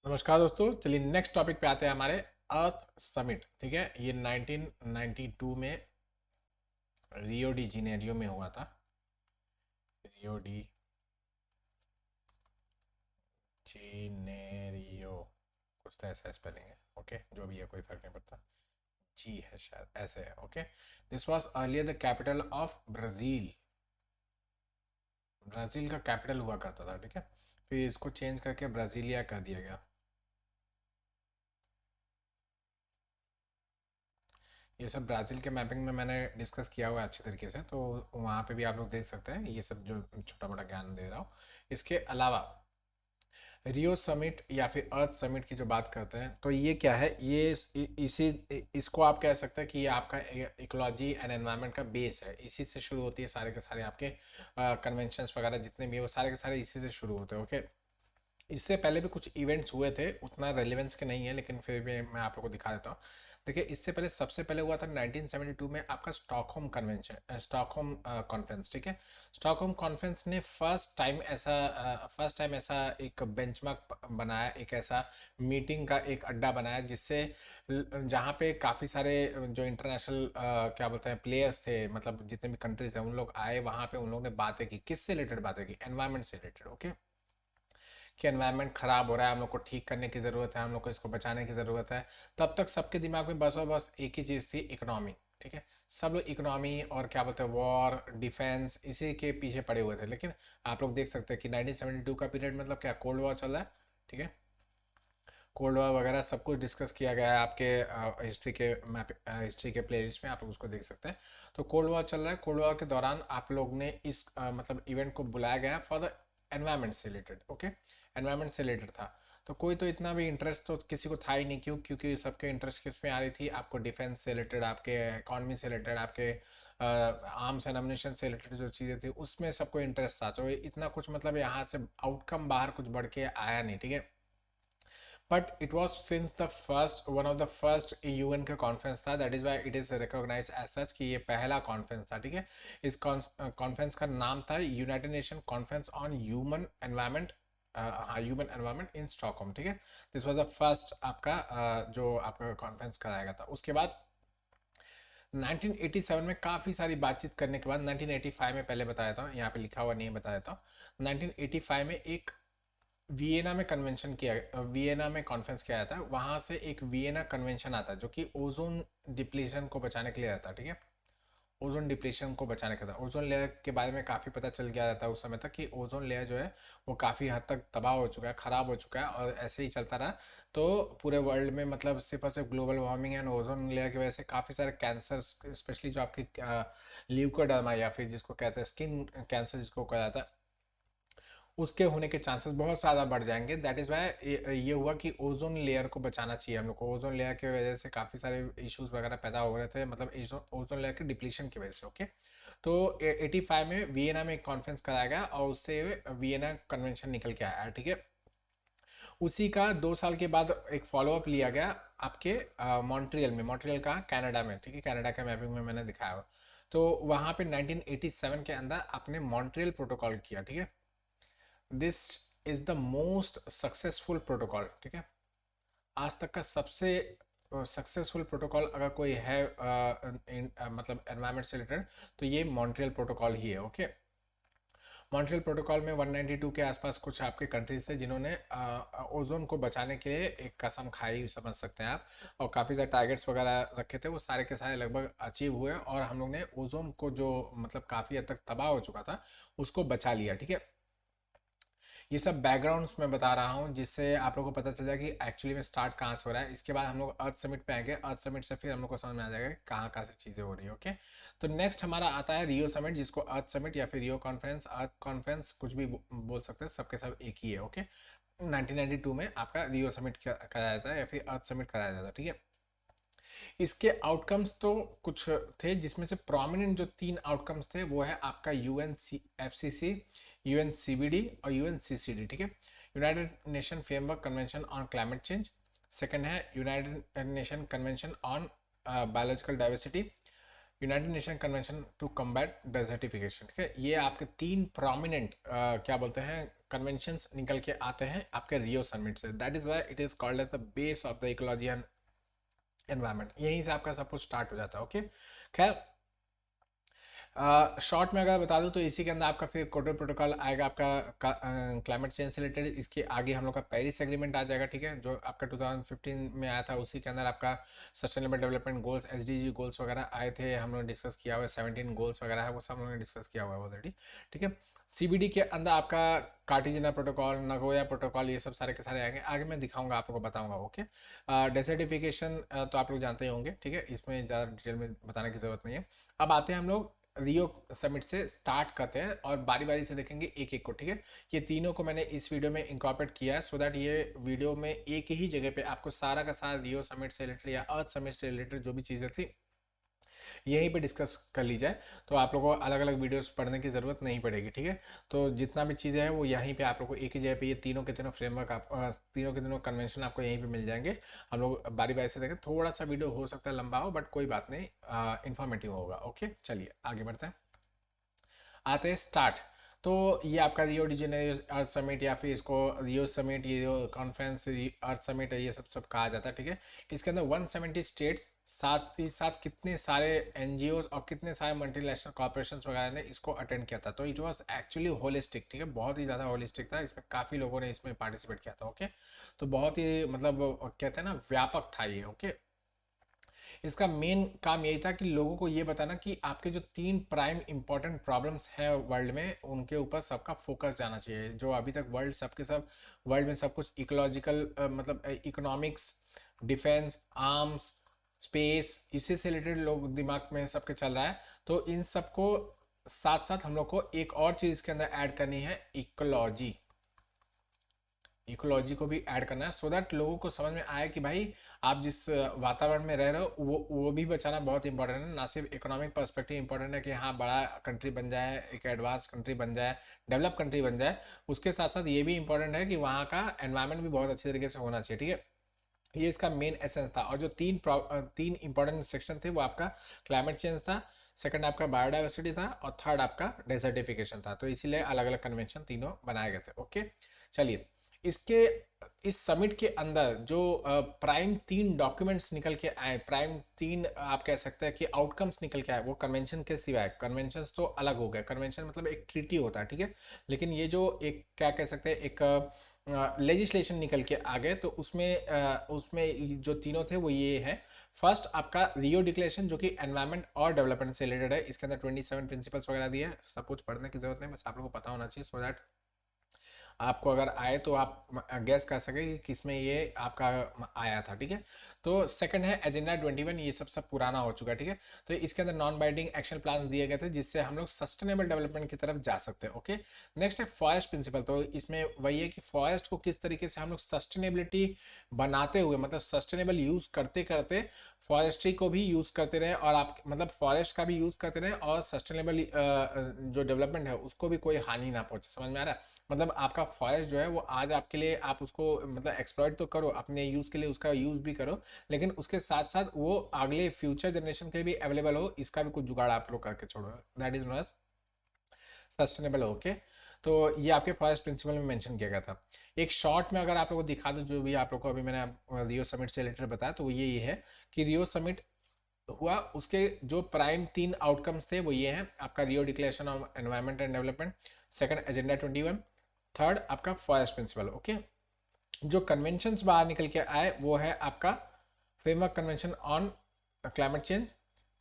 नमस्कार दोस्तों, चलिए नेक्स्ट टॉपिक पे आते हैं हमारे अर्थ समिट। ठीक है, ये 1992 में रियो डी जेनेरियो में हुआ था। रियो डी जेनेरियो, कुछ तो ऐसा स्पेलिंग है। ओके, जो भी है कोई फर्क नहीं पड़ता। जी है शायद, ऐसे है। Okay, this was earlier the capital of Brazil. Brazil का कैपिटल हुआ करता था। ठीक है, फिर इसको चेंज करके ब्राजीलिया कर दिया गया। ये सब ब्राज़ील के मैपिंग में मैंने डिस्कस किया हुआ है अच्छे तरीके से, तो वहाँ पे भी आप लोग देख सकते हैं। ये सब जो छोटा मोटा ज्ञान दे रहा हूँ। इसके अलावा रियो समिट या फिर अर्थ समिट की जो बात करते हैं, तो ये क्या है, ये इसको आप कह सकते हैं कि ये आपका इकोलॉजी एंड एनवायरनमेंट का बेस है। इसी से शुरू होती है सारे के सारे आपके कन्वेंशंस वगैरह जितने भी है, वो सारे के सारे इसी से शुरू होते हैं। ओके, इससे पहले भी कुछ इवेंट्स हुए थे, उतना रेलेवेंस के नहीं है, लेकिन फिर भी मैं आप लोगों को दिखा देता हूँ। देखिए, इससे पहले सबसे पहले हुआ था 1972 में आपका स्टॉकहोम कन्वेंशन, स्टॉकहोम कॉन्फ्रेंस। ठीक है, स्टॉकहोम कॉन्फ्रेंस ने फर्स्ट टाइम ऐसा एक बेंचमार्क बनाया, एक ऐसा मीटिंग का एक अड्डा बनाया, जिससे जहाँ पे काफ़ी सारे जो इंटरनेशनल क्या बोलते हैं प्लेयर्स थे, मतलब जितने भी कंट्रीज हैं, उन लोग आए वहाँ पे। उन लोगों ने बातें की, किससे रिलेटेड बातें की, एनवायरनमेंट से रिलेटेड। ओके, कि एनवायरनमेंट ख़राब हो रहा है, हम लोग को ठीक करने की ज़रूरत है, हम लोग को इसको बचाने की ज़रूरत है। तब तक सबके दिमाग में बस और बस एक ही चीज़ थी, इकोनॉमी। ठीक है, सब लोग इकोनॉमी और क्या बोलते हैं वॉर डिफेंस इसी के पीछे पड़े हुए थे। लेकिन आप लोग देख सकते हैं कि 1972 का पीरियड मतलब क्या, कोल्ड वॉर चल रहा है। ठीक है, कोल्ड वॉर वगैरह सब कुछ डिस्कस किया गया है आपके हिस्ट्री के प्लेलिस्ट में, आप लोग उसको देख सकते हैं। तो कोल्ड वॉर चल रहा है, कोल्ड वॉर के दौरान आप लोग ने इस मतलब इवेंट को बुलाया गया फॉर द एनवायरनमेंट से रिलेटेड। ओके, एनवायरनमेंट से रिलेटेड था। तो कोई तो इतना भी इंटरेस्ट तो किसी को था ही नहीं। क्यों? क्योंकि सबके इंटरेस्ट किस में आ रही थी, आपको डिफेंस से रिलेटेड, आपके इकॉनमी से रिलेटेड, आपके आर्म्स एंड अम्युनिशन से रिलेटेड जो चीज़ें थी उसमें सबको इंटरेस्ट था। तो इतना कुछ मतलब यहाँ से आउटकम बाहर कुछ बढ़ के आया नहीं। ठीक है, but it was since the first one of the first UN का कॉन्फ्रेंस था, that is why it is recognise as such कि ये पहला कॉन्फ्रेंस था। ठीक है, इस कॉन्फ्रेंस का नाम था United nation conference on human environment, हाँ, ह्यूमन एनवायरमेंट इन स्टॉकहोम। ठीक है, दिस वाज द फर्स्ट आपका जो आपका कॉन्फ्रेंस कराया गया था। उसके बाद 1987 में काफ़ी सारी बातचीत करने के बाद, 1985 में पहले बताया था, यहाँ पे लिखा हुआ नहीं है, बताया था। 1985 में एक वियना में कन्वेंशन किया, वियना में कॉन्फ्रेंस किया जाता है। वहाँ से एक वियना कन्वेंशन आता है जो कि ओजोन डिप्लीशन को बचाने के लिए आता है। ठीक है, ओजोन डिप्लीशन को बचाने के लिए, ओजोन लेयर के बारे में काफ़ी पता चल गया था उस समय तक कि ओजोन लेयर जो है वो काफ़ी हद तक तबाह हो चुका है, ख़राब हो चुका है, और ऐसे ही चलता रहा तो पूरे वर्ल्ड में मतलब सिर्फ और सिर्फ global warming and ozone layer की वजह से काफ़ी सारे कैंसर, स्पेशली जो आपकी ल्यूकोडर्मा या फिर जिसको कहते हैं स्किन कैंसर जिसको कहा जाता है, उसके होने के चांसेस बहुत ज़्यादा बढ़ जाएंगे। दैट इज़ वाई ये हुआ कि ओजोन लेयर को बचाना चाहिए हम लोग को। ओजोन लेयर की वजह से काफ़ी सारे इश्यूज वगैरह पैदा हो रहे थे, मतलब ओजोन लेयर के डिप्लीशन की वजह से। ओके, तो 85 में वियना में एक कॉन्फ्रेंस कराया गया और उससे वियना कन्वेंशन निकल के आया। ठीक है, उसी का 2 साल के बाद एक फॉलोअप लिया गया आपके मॉन्ट्रियल में। मॉन्ट्रियल का कनाडा में। ठीक है, कनाडा के मैपिंग में मैंने दिखाया हुआ। तो वहाँ पे 1987 के अंदर आपने मॉन्ट्रियल प्रोटोकॉल किया। ठीक है, this is the most successful protocol. ठीक है, आज तक का सबसे सक्सेसफुल प्रोटोकॉल अगर कोई है मतलब एनवायरनमेंट से रिलेटेड, तो ये मॉन्ट्रियल प्रोटोकॉल ही है। ओके, मॉन्ट्रियल प्रोटोकॉल में 192 के आसपास कुछ आपके कंट्रीज थे जिन्होंने ओजोन को बचाने के लिए एक कसम खाई, समझ सकते हैं आप, और काफ़ी सारे टारगेट्स वगैरह रखे थे। वो सारे के सारे लगभग अचीव हुए और हम लोग ने ओजोन को जो मतलब काफ़ी हद तक तबाह हो चुका था उसको बचा लिया। ठीक है, ये सब बैकग्राउंड्स मैं बता रहा हूँ जिससे आप लोगों को पता चल जाए कि एक्चुअली में स्टार्ट कहाँ से हो रहा है। इसके बाद हम लोग अर्थ समिट पे आएंगे, अर्थ समिट से फिर हम लोग को समझ में आ जाएगा कि कहाँ कहाँ से चीज़ें हो रही है। ओके, तो नेक्स्ट हमारा आता है रियो समिट, जिसको अर्थ समिट या फिर रियो कॉन्फ्रेंस, अर्थ कॉन्फ्रेंस कुछ भी बोल सकते हैं, सबके सब एक ही है। ओके, 1992 में आपका रियो समिट कराया जाता है या फिर अर्थ समिट कराया जाता है। ठीक है, इसके आउटकम्स तो कुछ थे, जिसमें से प्रोमिनेंट जो 3 आउटकम्स थे वो है आपका यूएन एफसीसी, यूएन सीबीडी और यूएन सीसीडी। ठीक है, United Nation framework convention on climate change. Second है United Nation convention on biological diversity, United Nation convention to combat desertification. ठीक है, ये आपके 3 प्रोमिनेंट क्या बोलते हैं कन्वेंशंस निकल के आते हैं आपके रियो समिट से। That is why it is called as the base of the ecology and environment. यहीं से आपका सब कुछ स्टार्ट हो जाता है। ओके, खैर शॉर्ट में अगर बता दूं तो इसी के अंदर आपका फिर क्योटो प्रोटोकॉल आएगा आपका क्लाइमेट चेंज से रिलेटेड। इसके आगे हम लोग का पेरिस एग्रीमेंट आ जाएगा, ठीक है, जो आपका 2015 में आया था। उसी के अंदर आपका sustainable development goals, SDG goals वगैरह आए थे, हम लोग डिस्कस किया हुआ है। 17 गोल्स वगैरह है वो सब हम लोगों ने डिस्कस किया हुआ है ऑलरेडी, ठीक है। सीबीडी के अंदर आपका कार्टिजना प्रोटोकॉल, नगोया प्रोटोकॉल, ये सब सारे के सारे आएंगे। आगे मैं दिखाऊंगा, आपको बताऊंगा। ओके, डेसर्टिफिकेशन तो आप लोग जानते ही होंगे, ठीक है, इसमें ज़्यादा डिटेल में बताने की ज़रूरत नहीं है। अब आते हैं हम लोग रियो समिट से स्टार्ट करते हैं और बारी बारी से देखेंगे एक एक को, ठीक है। ये तीनों को मैंने इस वीडियो में इंकॉर्पोरेट किया है सो दैट ये वीडियो में एक ही जगह पे आपको सारा का सारा रियो समिट से रिलेटेड या अर्थ समिट से रिलेटेड जो भी चीज़ें थी यहीं पे डिस्कस कर ली जाए, तो आप लोगों को अलग अलग वीडियोस पढ़ने की ज़रूरत नहीं पड़ेगी, ठीक है। तो जितना भी चीज़ें हैं वो यहीं पे आप लोग को एक ही जगह पे ये तीनों के तीनों फ्रेमवर्क आप तीनों के तीनों कन्वेंशन आपको यहीं पे मिल जाएंगे। हम लोग बारी बारी से देखें, थोड़ा सा वीडियो हो सकता है लंबा हो बट कोई बात नहीं, इन्फॉर्मेटिव होगा। ओके, चलिए आगे बढ़ते हैं, आते हैं स्टार्ट। तो ये आपका रियो डी जेनेरियो अर्थ समिट या फिर इसको रियो समिट, ये जो कॉन्फ्रेंस अर्थ समिट है, ये सब कहा जाता है, ठीक है। इसके अंदर 170 स्टेट्स, साथ ही साथ कितने सारे एनजीओ और कितने सारे मल्टीनेशनल कॉर्पोरेशन वगैरह ने इसको अटेंड किया था। तो इट वॉज एक्चुअली होलिस्टिक, ठीक है, बहुत ही ज़्यादा होलिस्टिक था। इसमें काफ़ी लोगों ने इसमें पार्टिसिपेट किया था। ओके, तो बहुत ही मतलब कहते हैं ना व्यापक था ये। ओके, इसका मेन काम यही था कि लोगों को ये बताना कि आपके जो 3 प्राइम इंपॉर्टेंट प्रॉब्लम्स हैं वर्ल्ड में, उनके ऊपर सबका फोकस जाना चाहिए। जो अभी तक वर्ल्ड सबके सब वर्ल्ड में सब कुछ इकोलॉजिकल मतलब इकोनॉमिक्स, डिफेंस, आर्म्स, स्पेस, इसी से रिलेटेड लोग दिमाग में सबके चल रहा है। तो इन सबको साथ साथ हम लोग को एक और चीज़ इसके अंदर ऐड करनी है, इकोलॉजी। इकोलॉजी को भी ऐड करना है सो दैट लोगों को समझ में आए कि भाई आप जिस वातावरण में रह रहे हो वो भी बचाना बहुत इंपॉर्टेंट है। ना सिर्फ इकोनॉमिक पर्सपेक्टिव इंपॉर्टेंट है कि हाँ बड़ा कंट्री बन जाए, एक एडवांस कंट्री बन जाए, डेवलप कंट्री बन जाए, उसके साथ साथ ये भी इंपॉर्टेंट है कि वहाँ का एनवायरनमेंट भी बहुत अच्छे तरीके से होना चाहिए, ठीक है। ये इसका मेन एसेंस था। और जो तीन इंपॉर्टेंट सेक्शन थे वो आपका क्लाइमेट चेंज था, सेकंड आपका बायोडाइवर्सिटी था और थर्ड आपका डेजर्टिफिकेशन था। तो इसीलिए अलग अलग कन्वेंशन तीनों बनाए गए थे। ओके, चलिए इसके इस समिट के अंदर जो प्राइम 3 डॉक्यूमेंट्स निकल के आए, प्राइम 3 आप कह सकते हैं कि आउटकम्स निकल के आए, वो कन्वेंशन के सिवाय, कन्वेंशन तो अलग हो गए, कन्वेंशन मतलब एक ट्रीटी होता है, ठीक है। लेकिन ये जो एक क्या कह सकते हैं एक लेजिस्लेशन निकल के आ गए, तो उसमें जो तीनों थे वो ये है। फर्स्ट आपका रियो डिक्लेरेशन जो कि एनवायरनमेंट और डेवलपमेंट से रिलेटेड है। इसके अंदर 27 प्रिंसिपल्स वगैरह दिए हैं, सब कुछ पढ़ने की जरूरत नहीं, बस आप लोगों को पता होना चाहिए सो दैट आपको अगर आए तो आप गैस कर सके कि किसमें ये आपका आया था, ठीक है। तो सेकंड है एजेंडा 21, ये सब पुराना हो चुका है, ठीक है। तो इसके अंदर नॉन बाइंडिंग एक्शन प्लान दिए गए थे जिससे हम लोग सस्टेनेबल डेवलपमेंट की तरफ जा सकते हैं। ओके, नेक्स्ट है फॉरेस्ट प्रिंसिपल। तो इसमें वही है कि फॉरेस्ट को किस तरीके से हम लोग सस्टेनेबिलिटी बनाते हुए, मतलब सस्टेनेबल यूज करते करते फॉरेस्ट्री को भी यूज़ करते रहे और आप मतलब फॉरेस्ट का भी यूज़ करते रहे और सस्टेनेबल जो डेवलपमेंट है उसको भी कोई हानि ना पहुंचे। समझ में आ रहा है? मतलब आपका फॉरेस्ट जो है वो आज आपके लिए, आप उसको मतलब एक्सप्लॉइट तो करो अपने यूज़ के लिए, उसका यूज़ भी करो, लेकिन उसके साथ साथ वो अगले फ्यूचर जनरेशन के लिए भी अवेलेबल हो, इसका भी कुछ जुगाड़ आप लोग करके छोड़ो। That is known as sustainable. Okay, तो ये आपके फॉरेस्ट प्रिंसिपल में मेंशन किया गया था। एक शॉर्ट में अगर आप लोगों को दिखा दो जो भी आप लोग को अभी मैंने रियो समिट से रिलेटेड बताया, तो वो ये है कि रियो समिट हुआ, उसके जो प्राइम 3 आउटकम्स थे वो ये हैं, आपका Rio declaration of environment and development, second agenda 21, third आपका फॉरेस्ट प्रिंसिपल। ओके, जो कन्वेंशंस बाहर निकल के आए वो है आपका framework convention on climate change,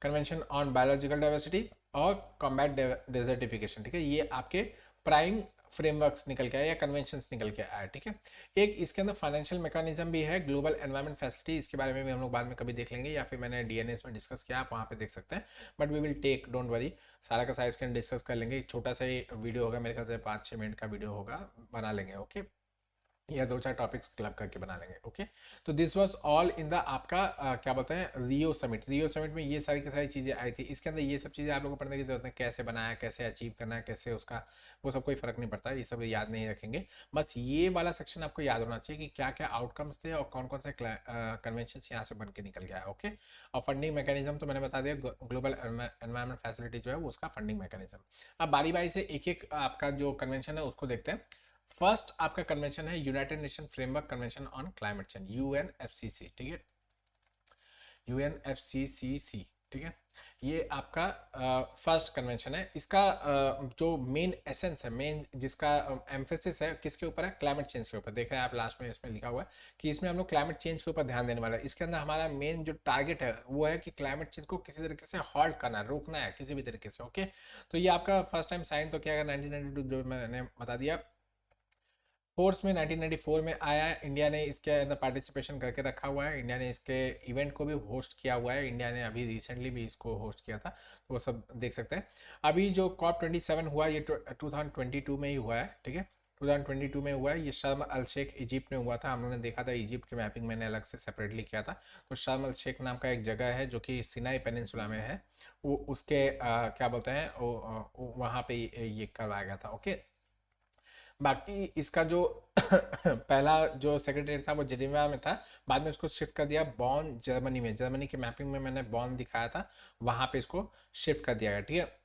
convention on biological diversity और कॉम्बैट डेजर्टिफिकेशन, ठीक है। ये आपके प्राइम फ्रेमवर्क्स निकल के आए या कन्वेंशंस निकल के आए, ठीक है। एक इसके अंदर फाइनेंशियल मैकेनिज्म भी है, ग्लोबल एनवायरनमेंट फैसिलिटी, इसके बारे में भी हम लोग बाद में कभी देख लेंगे या फिर मैंने डीएनएस में डिस्कस किया, आप वहाँ पे देख सकते हैं। But we will take, don't worry, सारा का सारा इसके अंदर डिस्कस कर लेंगे। एक छोटा सा ही वीडियो होगा, मेरे ख्याल से 5-6 मिनट का वीडियो होगा, बना लेंगे। ओके, या 2-4 टॉपिक्स क्लब करके बना लेंगे। ओके, तो this was all in the आपका क्या बोलते हैं रियो समिट। रियो समिट में ये सारी की सारी चीज़ें आई थी। इसके अंदर ये सब चीज़ें आप लोगों को पढ़ने की जरूरत है, कैसे बनाया, कैसे अचीव करना है, कैसे उसका, वो सब कोई फर्क नहीं पड़ता, ये सब याद नहीं रखेंगे। बस ये वाला सेक्शन आपको याद होना चाहिए कि क्या क्या आउटकम्स थे और कौन कौन से कन्वेंशन यहाँ से बन के निकल गया है। ओके, और फंडिंग मैकेनिज्म तो मैंने बता दिया, ग्लोबल एनवायरमेंट फैसिलिटी जो है वो उसका फंडिंग मैकेनिज्म। अब बारी बारी से एक एक आपका जो कन्वेंशन है उसको देखते हैं। फर्स्ट आपका कन्वेंशन है United Nation framework convention on climate change, UNFCCC, ठीक है, यूएनएफसीसीसी, ठीक है। ये आपका फर्स्ट कन्वेंशन है। इसका जो मेन एसेंस है, मेन जिसका एम्फेसिस है किसके ऊपर है, क्लाइमेट चेंज के ऊपर। देख रहे हैं आप लास्ट में इसमें लिखा हुआ है कि इसमें हम लोग क्लाइमेट चेंज के ऊपर ध्यान देने वाला है। इसके अंदर हमारा मेन जो टारगेट है वो है कि क्लाइमेट चेंज को किसी तरीके से हॉल्ट करना है, रोकना है किसी भी तरीके से, ओके। तो ये आपका फर्स्ट टाइम साइन तो क्या है 1992, जो मैंने बता दिया। फोर्स में 1994 में आया है। इंडिया ने इसके अंदर पार्टिसिपेशन करके रखा हुआ है। इंडिया ने इसके इवेंट को भी होस्ट किया हुआ है। इंडिया ने अभी रिसेंटली भी इसको होस्ट किया था, तो वो सब देख सकते हैं। अभी जो COP27 हुआ ये 2022 में ही हुआ है, ठीक है, 2022 में हुआ है। ये शर्म अल शेख इजिप्ट में हुआ था। हम लोगों ने देखा था इजिप्ट की मैपिंग मैंने अलग से सेपरेटली किया था। तो शर्म अल शेख नाम का एक जगह है जो कि सिनाई पेनिनसुला में है। वो उसके क्या बोलते हैं वहाँ पे ये करवाया गया था, ओके। बाकी इसका जो पहला जो सेक्रेटरी था वो जेनेवा में था, बाद में इसको शिफ्ट कर दिया बॉन जर्मनी में। जर्मनी की मैपिंग में मैंने बॉन दिखाया था, वहाँ पे इसको शिफ्ट कर दिया गया, ठीक है।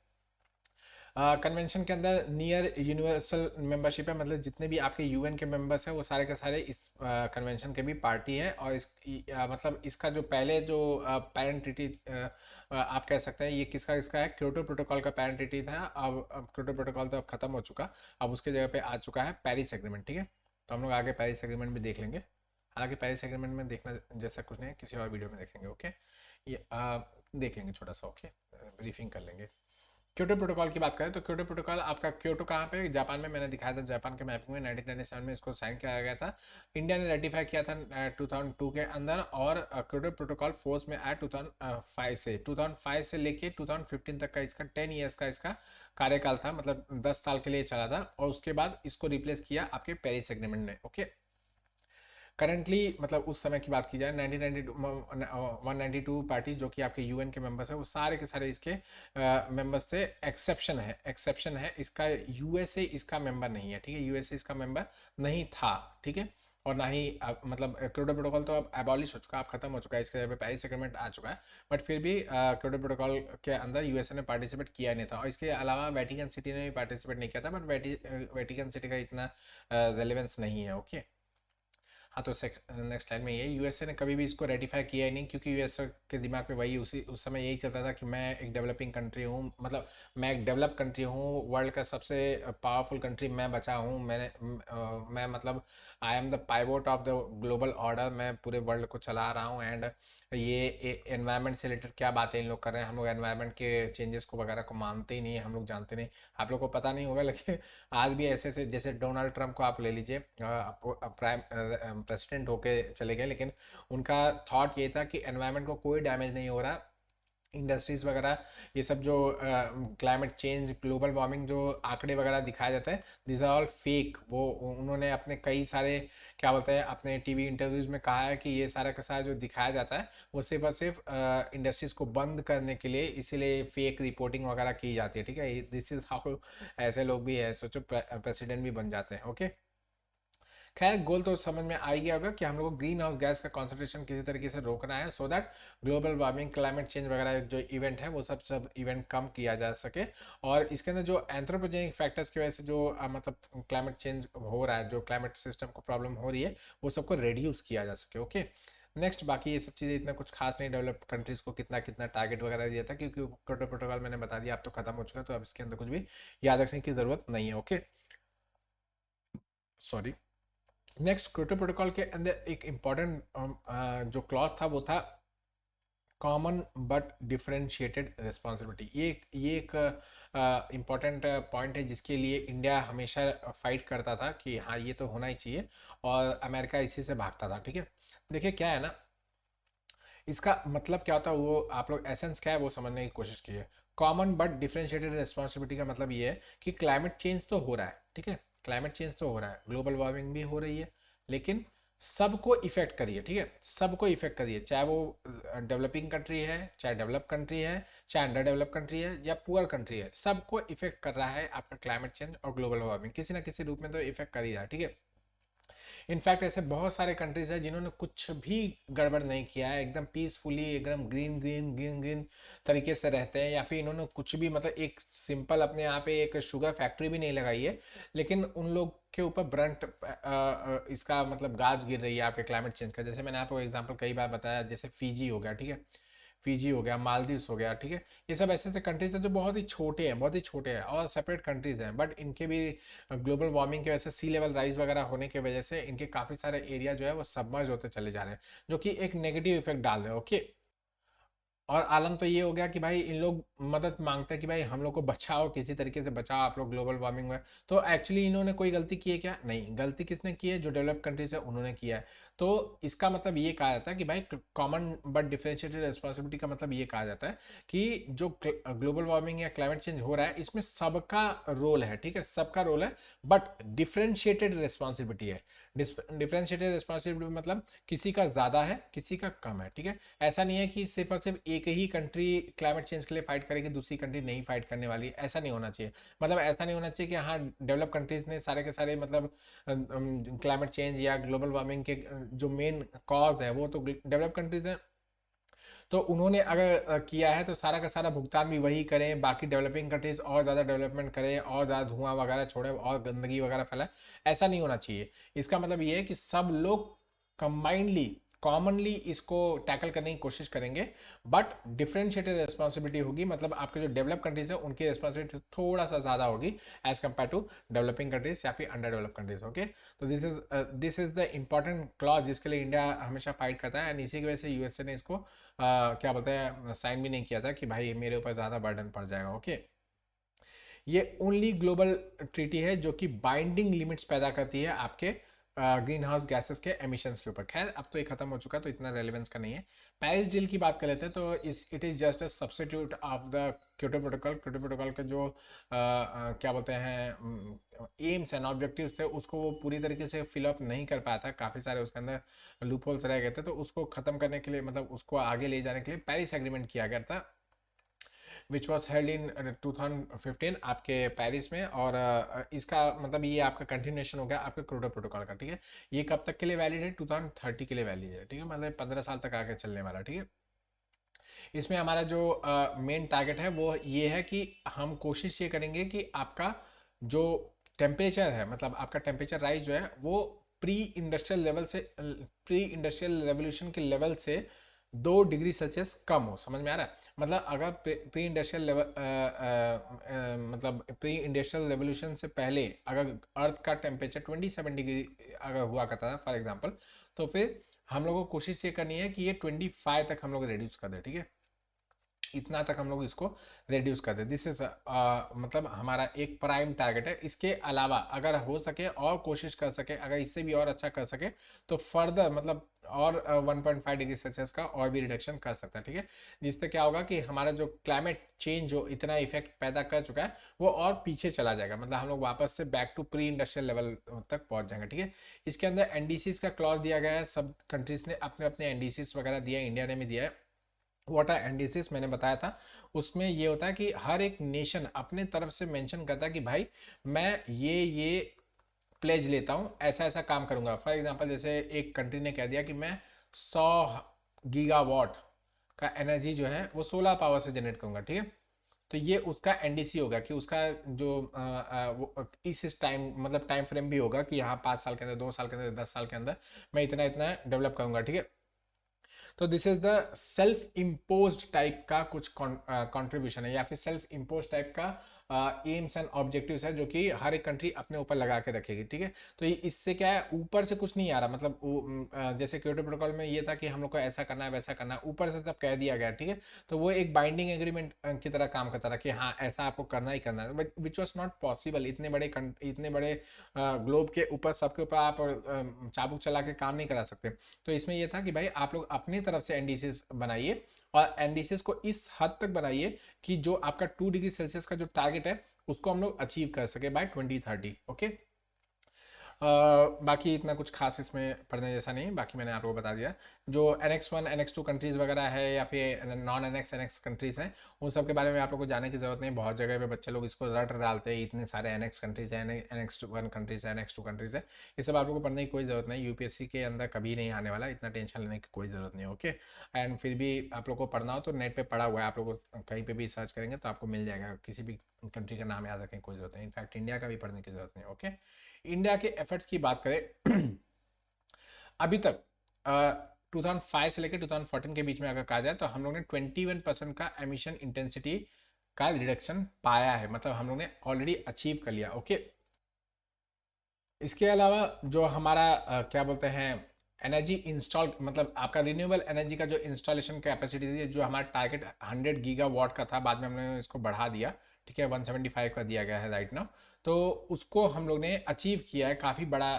कन्वेंशन के अंदर नियर यूनिवर्सल मेंबरशिप है, मतलब जितने भी आपके यूएन के मेंबर्स हैं वो सारे के सारे इस कन्वेंशन के भी पार्टी हैं। और मतलब इसका जो पहले जो पेरेंट ट्रीटी आप कह सकते हैं ये किसका है, क्योटो प्रोटोकॉल का पेरेंट ट्रीटी था। अब क्योटो प्रोटोकॉल तो अब खत्म हो चुका, अब उसके जगह पे आ चुका है पेरिस एग्रीमेंट, ठीक है। तो हम लोग आगे पेरिस एग्रीमेंट भी देख लेंगे। हालांकि पेरिस एग्रीमेंट में देखना जैसा कुछ नहीं है, किसी और वीडियो में देखेंगे, ओके। ये देख लेंगे छोटा सा, ओके, ब्रीफिंग कर लेंगे। क्योटो प्रोटोकॉल की बात करें तो क्योटो प्रोटोकॉल आपका क्योटो कहाँ पे, जापान में। मैंने दिखाया था जापान के मैपिंग में 1997 में इसको साइन किया गया था। इंडिया ने रेटिफाई किया था 2002 के अंदर। और क्योटो प्रोटोकॉल फोर्स में आया 2005 से लेके 2015 तक का इसका 10 ईयर्स का इसका कार्यकाल था, मतलब 10 साल के लिए चला था। और उसके बाद इसको रिप्लेस किया आपके पेरिस एग्रीमेंट ने, ओके। करंटली मतलब उस समय की बात की जाए 1992 192 पार्टी जो कि आपके यूएन के मेंबर्स है वो सारे के सारे इसके मेंबर्स से एक्सेप्शन है इसका, यूएसए इसका मेंबर नहीं है, ठीक है। यूएसए इसका मेंबर नहीं था, ठीक है। और ना ही मतलब क्योटो प्रोटोकॉल तो अब एबॉलिश हो चुका है, अब खत्म हो चुका है, इसके जगह पे पेरिस एग्रीमेंट आ चुका है। बट फिर भी क्योटो प्रोटोकॉल के अंदर यूएसए ने पार्टिसिपेट किया नहीं था। और इसके अलावा वेटिकन सिटी ने भी पार्टिसिपेट नहीं किया था, बट वेटिकन सिटी का इतना रेलिवेंस नहीं है, ओके। हाँ, तो नेक्स्ट लाइन में ये यूएसए ने कभी भी इसको रेटिफाई किया ही नहीं, क्योंकि यूएसए के दिमाग में वही उस समय यही चलता था कि मैं एक डेवलपिंग कंट्री हूँ, मतलब मैं एक डेवलप कंट्री हूँ, वर्ल्ड का सबसे पावरफुल कंट्री मैं बचा हूँ। मैं मतलब I am the pivot of the global order, मैं पूरे वर्ल्ड को चला रहा हूँ। एंड ये एनवायरनमेंट से रिलेटेड क्या बातें इन लोग कर रहे हैं, हम लोग एनवायरनमेंट के चेंजेस को वगैरह को मानते ही नहीं है, हम लोग जानते नहीं। आप लोग को पता नहीं होगा लेकिन आज भी ऐसे ऐसे, जैसे डोनाल्ड ट्रंप को आप ले लीजिए, प्राइम प्रेसिडेंट होके चले गए, लेकिन उनका थॉट ये था कि एनवायरनमेंट को कोई डैमेज नहीं हो रहा। इंडस्ट्रीज वगैरह ये सब जो क्लाइमेट चेंज ग्लोबल वार्मिंग जो आंकड़े वगैरह दिखाए जाते हैं, दिस आर ऑल फेक। वो उन्होंने अपने कई सारे क्या बोलते हैं अपने टीवी इंटरव्यूज में कहा है कि ये सारा का सारा जो दिखाया जाता है वो सिर्फ और सिर्फ इंडस्ट्रीज को बंद करने के लिए, इसीलिए फेक रिपोर्टिंग वगैरह की जाती है, ठीक है। दिस इज हाउ ऐसे लोग भी है, सोचो प्रेसिडेंट भी बन जाते हैं, ओके। खैर गोल तो समझ में आ ही गया होगा कि हम लोग को ग्रीन हाउस गैस का कॉन्सेंट्रेशन किसी तरीके से रोकना है, so that global warming climate change वगैरह जो इवेंट है वो सब इवेंट कम किया जा सके। और इसके अंदर जो एंथ्रोपोजेनिक फैक्टर्स की वजह से जो मतलब क्लाइमेट चेंज हो रहा है, जो क्लाइमेट सिस्टम को प्रॉब्लम हो रही है, वो सबको रिड्यूस किया जा सके, ओके। नेक्स्ट बाकी ये सब चीज़ें इतना कुछ खास नहीं, डेवलप कंट्रीज को कितना कितना टारगेट वगैरह दिया था, क्योंकि क्योटो प्रोटोकॉल मैंने बता दिया, अब तो खत्म हो चुका है, तो अब इसके अंदर कुछ भी याद रखने की ज़रूरत नहीं है, okay. Sorry. Next Kyoto protocol के अंदर एक इम्पॉर्टेंट जो क्लॉज था वो था कॉमन बट डिफरेंशिएटेड रिस्पॉन्सिबिलिटी। ये एक इम्पॉर्टेंट पॉइंट है जिसके लिए इंडिया हमेशा फाइट करता था कि हाँ ये तो होना ही चाहिए, और अमेरिका इसी से भागता था, ठीक है। देखिए क्या है ना, इसका मतलब क्या होता है वो आप लोग एसेंस क्या है वो समझने की कोशिश कीजिए। कॉमन बट डिफरेंशिएटेड रिस्पॉन्सिबिलिटी का मतलब ये है कि क्लाइमेट चेंज तो हो रहा है, ठीक है, क्लाइमेट चेंज तो हो रहा है, ग्लोबल वार्मिंग भी हो रही है, लेकिन सबको इफेक्ट करिए, ठीक है, सबको इफेक्ट करिए, चाहे वो डेवलपिंग कंट्री है, चाहे डेवलप कंट्री है, चाहे अंडर डेवलप कंट्री है या पुअर कंट्री है, सबको इफेक्ट कर रहा है आपका क्लाइमेट चेंज और ग्लोबल वार्मिंग, किसी ना किसी रूप में तो इफेक्ट कर ही रहा है, ठीक है। इनफैक्ट ऐसे बहुत सारे कंट्रीज हैं जिन्होंने कुछ भी गड़बड़ नहीं किया है, एकदम पीसफुली, एकदम ग्रीन ग्रीन ग्रीन ग्रीन तरीके से रहते हैं, या फिर इन्होंने कुछ भी मतलब एक सिंपल अपने यहाँ पे एक शुगर फैक्ट्री भी नहीं लगाई है, लेकिन उन लोग के ऊपर ब्रंट इसका मतलब गाज गिर रही है आपके क्लाइमेट चेंज का। जैसे मैंने आपको एग्जांपल कई बार बताया, जैसे फीजी हो गया, ठीक है, फीजी हो गया, मालदीव्स हो गया, ठीक है, ये सब ऐसे ऐसे कंट्रीज हैं जो बहुत ही छोटे हैं, बहुत ही छोटे हैं और सेपरेट कंट्रीज हैं, बट इनके भी ग्लोबल वार्मिंग की वजह से, सी लेवल राइज वगैरह होने की वजह से इनके काफ़ी सारे एरिया जो है वो सबमर्ज होते चले जा रहे हैं, जो कि एक नेगेटिव इफेक्ट डाल रहे हैं। ओके, और आलम तो ये हो गया कि भाई इन लोग मदद मांगते हैं कि भाई हम लोग को बचाओ, किसी तरीके से बचाओ आप लोग ग्लोबल वार्मिंग में। तो एक्चुअली इन्होंने कोई गलती की है क्या? नहीं, गलती किसने की है? जो डेवलप कंट्रीज है उन्होंने किया है। तो इसका मतलब ये कहा जाता है कि भाई कॉमन बट डिफरेंशिएटेड रिस्पॉन्सिबिलिटी का मतलब ये कहा जाता है कि जो ग्लोबल वार्मिंग या क्लाइमेट चेंज हो रहा है इसमें सबका रोल है, ठीक है, सबका रोल है, बट डिफरेंशिएटेड रिस्पॉन्सिबिलिटी है। डिफरेंशिएटेड रिस्पॉन्सिबिलिटी मतलब किसी का ज़्यादा है, किसी का कम है, ठीक है। ऐसा नहीं है कि सिर्फ और सिर्फ एक ही कंट्री क्लाइमेट चेंज के लिए फाइट करेगी, दूसरी कंट्री नहीं फाइट करने वाली, ऐसा नहीं होना चाहिए। मतलब ऐसा नहीं होना चाहिए कि हाँ डेवलप कंट्रीज ने सारे के सारे मतलब क्लाइमेट चेंज या ग्लोबल वार्मिंग के जो मेन कॉज है वो तो डेवलप कंट्रीज हैं, तो उन्होंने अगर किया है तो सारा का सारा भुगतान भी वही करें, बाकी डेवलपिंग कंट्रीज और ज़्यादा डेवलपमेंट करें और ज़्यादा धुआं वगैरह छोड़े और गंदगी वगैरह फैलाए, ऐसा नहीं होना चाहिए। इसका मतलब ये है कि सब लोग कंबाइंडली कॉमनली इसको टैकल करने की कोशिश करेंगे, बट डिफरेंशिएटेड रिस्पॉन्सिबिलिटी होगी, मतलब आपके जो डेवलप कंट्रीज है उनकी रिस्पॉन्सिबिलिटी थोड़ा सा ज़्यादा होगी as compare to developing countries या फिर अंडर डेवलप कंट्रीज। ओके, तो this is the important clause जिसके लिए इंडिया हमेशा फाइट करता है, एंड इसी की वजह से यूएसए ने इसको क्या बोलते हैं साइन भी नहीं किया था कि भाई मेरे ऊपर ज़्यादा बर्डन पड़ जाएगा। ओके, ये ओनली ग्लोबल ट्रीटी है जो कि बाइंडिंग लिमिट्स पैदा करती है आपके ग्रीन हाउस गैसेस के एमिशंस के ऊपर। खैर अब तो ये खत्म हो चुका तो इतना रेलेवेंस का नहीं है। पेरिस डील की बात कर लेते हैं, तो it is just a substitute of the Kyoto protocol. Kyoto protocol के जो क्या बोलते हैं एम्स एंड ऑब्जेक्टिव्स थे उसको वो पूरी तरीके से फिलअप नहीं कर पाया था, काफ़ी सारे उसके अंदर लूप होल्स रह गए थे, तो उसको ख़त्म करने के लिए मतलब उसको आगे ले जाने के लिए पेरिस एग्रीमेंट किया गया था, विच वॉज हेल्ड इन 2015 आपके पेरिस में। और इसका मतलब ये आपका कंटिन्यूएशन हो गया आपके क्योटो प्रोटोकॉल का, ठीक है। ये कब तक के लिए वैलिड है? 2030 के लिए वैलिड है, ठीक है, मतलब 15 साल तक आगे चलने वाला, ठीक है। इसमें हमारा जो मेन टारगेट है वो ये है कि हम कोशिश ये करेंगे कि आपका जो टेम्परेचर है, मतलब आपका टेम्परेचर राइज जो है वो प्री इंडस्ट्रियल लेवल से, प्री इंडस्ट्रियल रेवोल्यूशन के लेवल से 2 डिग्री सेल्सियस कम हो। समझ में आ रहा है? मतलब अगर प्री इंडस्ट्रियल लेवल मतलब प्री इंडस्ट्रियल रेवोल्यूशन से पहले अगर अर्थ का टेम्परेचर 27 डिग्री अगर हुआ करता था फॉर एग्जांपल, तो फिर हम लोगों को कोशिश ये करनी है कि ये 25 तक हम लोग रिड्यूस कर दें, ठीक है, इतना तक हम लोग इसको रिड्यूस कर दें। दिस इज मतलब हमारा एक प्राइम टारगेट है। इसके अलावा अगर हो सके और कोशिश कर सके, अगर इससे भी और अच्छा कर सके तो फर्दर मतलब और 1.5 डिग्री सेल्सियस का और भी रिडक्शन कर सकता है, ठीक है, जिससे क्या होगा कि हमारा जो क्लाइमेट चेंज जो इतना इफेक्ट पैदा कर चुका है वो और पीछे चला जाएगा, मतलब हम लोग वापस से back to pre industrial level तक पहुंच जाएंगे, ठीक है। इसके अंदर एनडीसीज का क्लॉज दिया गया है, सब कंट्रीज ने अपने अपने एनडीसीज वगैरह दिया है, इंडिया ने भी दिया है। वाटर एंडिसिस मैंने बताया था, उसमें ये होता है कि हर एक नेशन अपने तरफ से मेंशन करता है कि भाई मैं ये प्लेज लेता हूँ, ऐसा ऐसा काम करूंगा। फॉर एग्जांपल जैसे एक कंट्री ने कह दिया कि मैं 100 गीगावाट का एनर्जी जो है वो सोलर पावर से जनरेट करूंगा, ठीक है, तो ये उसका एनडीसी होगा कि उसका जो वो इस टाइम मतलब टाइम फ्रेम भी होगा कि यहाँ 5 साल के अंदर, 2 साल के अंदर, 10 साल के अंदर मैं इतना इतना डेवलप करूंगा, ठीक है। तो this is the self imposed type का कुछ कंट्रीब्यूशन है, या फिर सेल्फ इम्पोज टाइप का एम्स एंड ऑब्जेक्टिव्स है जो कि हर एक कंट्री अपने ऊपर लगा के रखेगी, ठीक है। तो इससे क्या है, ऊपर से कुछ नहीं आ रहा, मतलब जैसे क्योटो प्रोटोकॉल में ये था कि हम लोग को ऐसा करना है वैसा करना है, ऊपर से सब कह दिया गया, ठीक है। तो वो एक बाइंडिंग एग्रीमेंट की तरह काम करता रहा कि हाँ ऐसा आपको करना ही करना है, but which was not possible. इतने बड़े ग्लोब के ऊपर सबके ऊपर आप चाबुक चला के काम नहीं करा सकते। तो इसमें यह था कि भाई आप लोग अपनी तरफ से एनडीसीज बनाइए, और एनडीसीज को इस हद तक बनाइए कि जो आपका 2 डिग्री सेल्सियस का जो टारगेट है उसको हम लोग अचीव कर सके बाय 2030। ओके, बाकी इतना कुछ खास इसमें पढ़ने जैसा नहीं, बाकी मैंने आप लोगों को बता दिया। जो NX1 NX2 कंट्रीज़ वगैरह है या फिर नॉन NX कंट्रीज़ हैं, उन सब के बारे में आप लोग को जानने की ज़रूरत नहीं। बहुत जगह पे बच्चे लोग इसको रट डालते हैं, इतने सारे NX कंट्रीज़ हैं, NX1 कंट्रीज़ है, NX2 कंट्रीज़ है। ये सब आप लोग को पढ़ने की कोई ज़रूरत नहीं, यूपीएससी के अंदर कभी नहीं आने वाला, इतना टेंशन लेने की कोई ज़रूरत नहीं। ओके, एंड फिर भी आप लोग को पढ़ना हो तो नेट पे पढ़ा हुआ है, आप लोग कहीं पे भी सर्च करेंगे तो आपको मिल जाएगा, किसी भी कंट्री का नाम याद रखने की कोई ज़रूरत नहीं, इनफैक्ट इंडिया का भी पढ़ने की ज़रूरत नहीं। ओके, इंडिया के एफर्ट्स की बात करें अभी तक 2005 से लेकर 2014 के बीच में अगर कहा जाए तो हम लोग ने 21% का एमिशन इंटेंसिटी का रिडक्शन पाया है, मतलब हम लोग ने ऑलरेडी अचीव कर लिया। ओके, इसके अलावा जो हमारा क्या बोलते हैं एनर्जी इंस्टॉल, मतलब आपका रिन्यूएबल एनर्जी का जो इंस्टॉलेशन कैपेसिटी थी, जो हमारा टारगेट 100 गीगावाट का था, बाद में हमने इसको बढ़ा दिया, ठीक है, 175 का दिया गया है राइट नाउ। तो उसको हम लोग ने अचीव किया है, काफ़ी बड़ा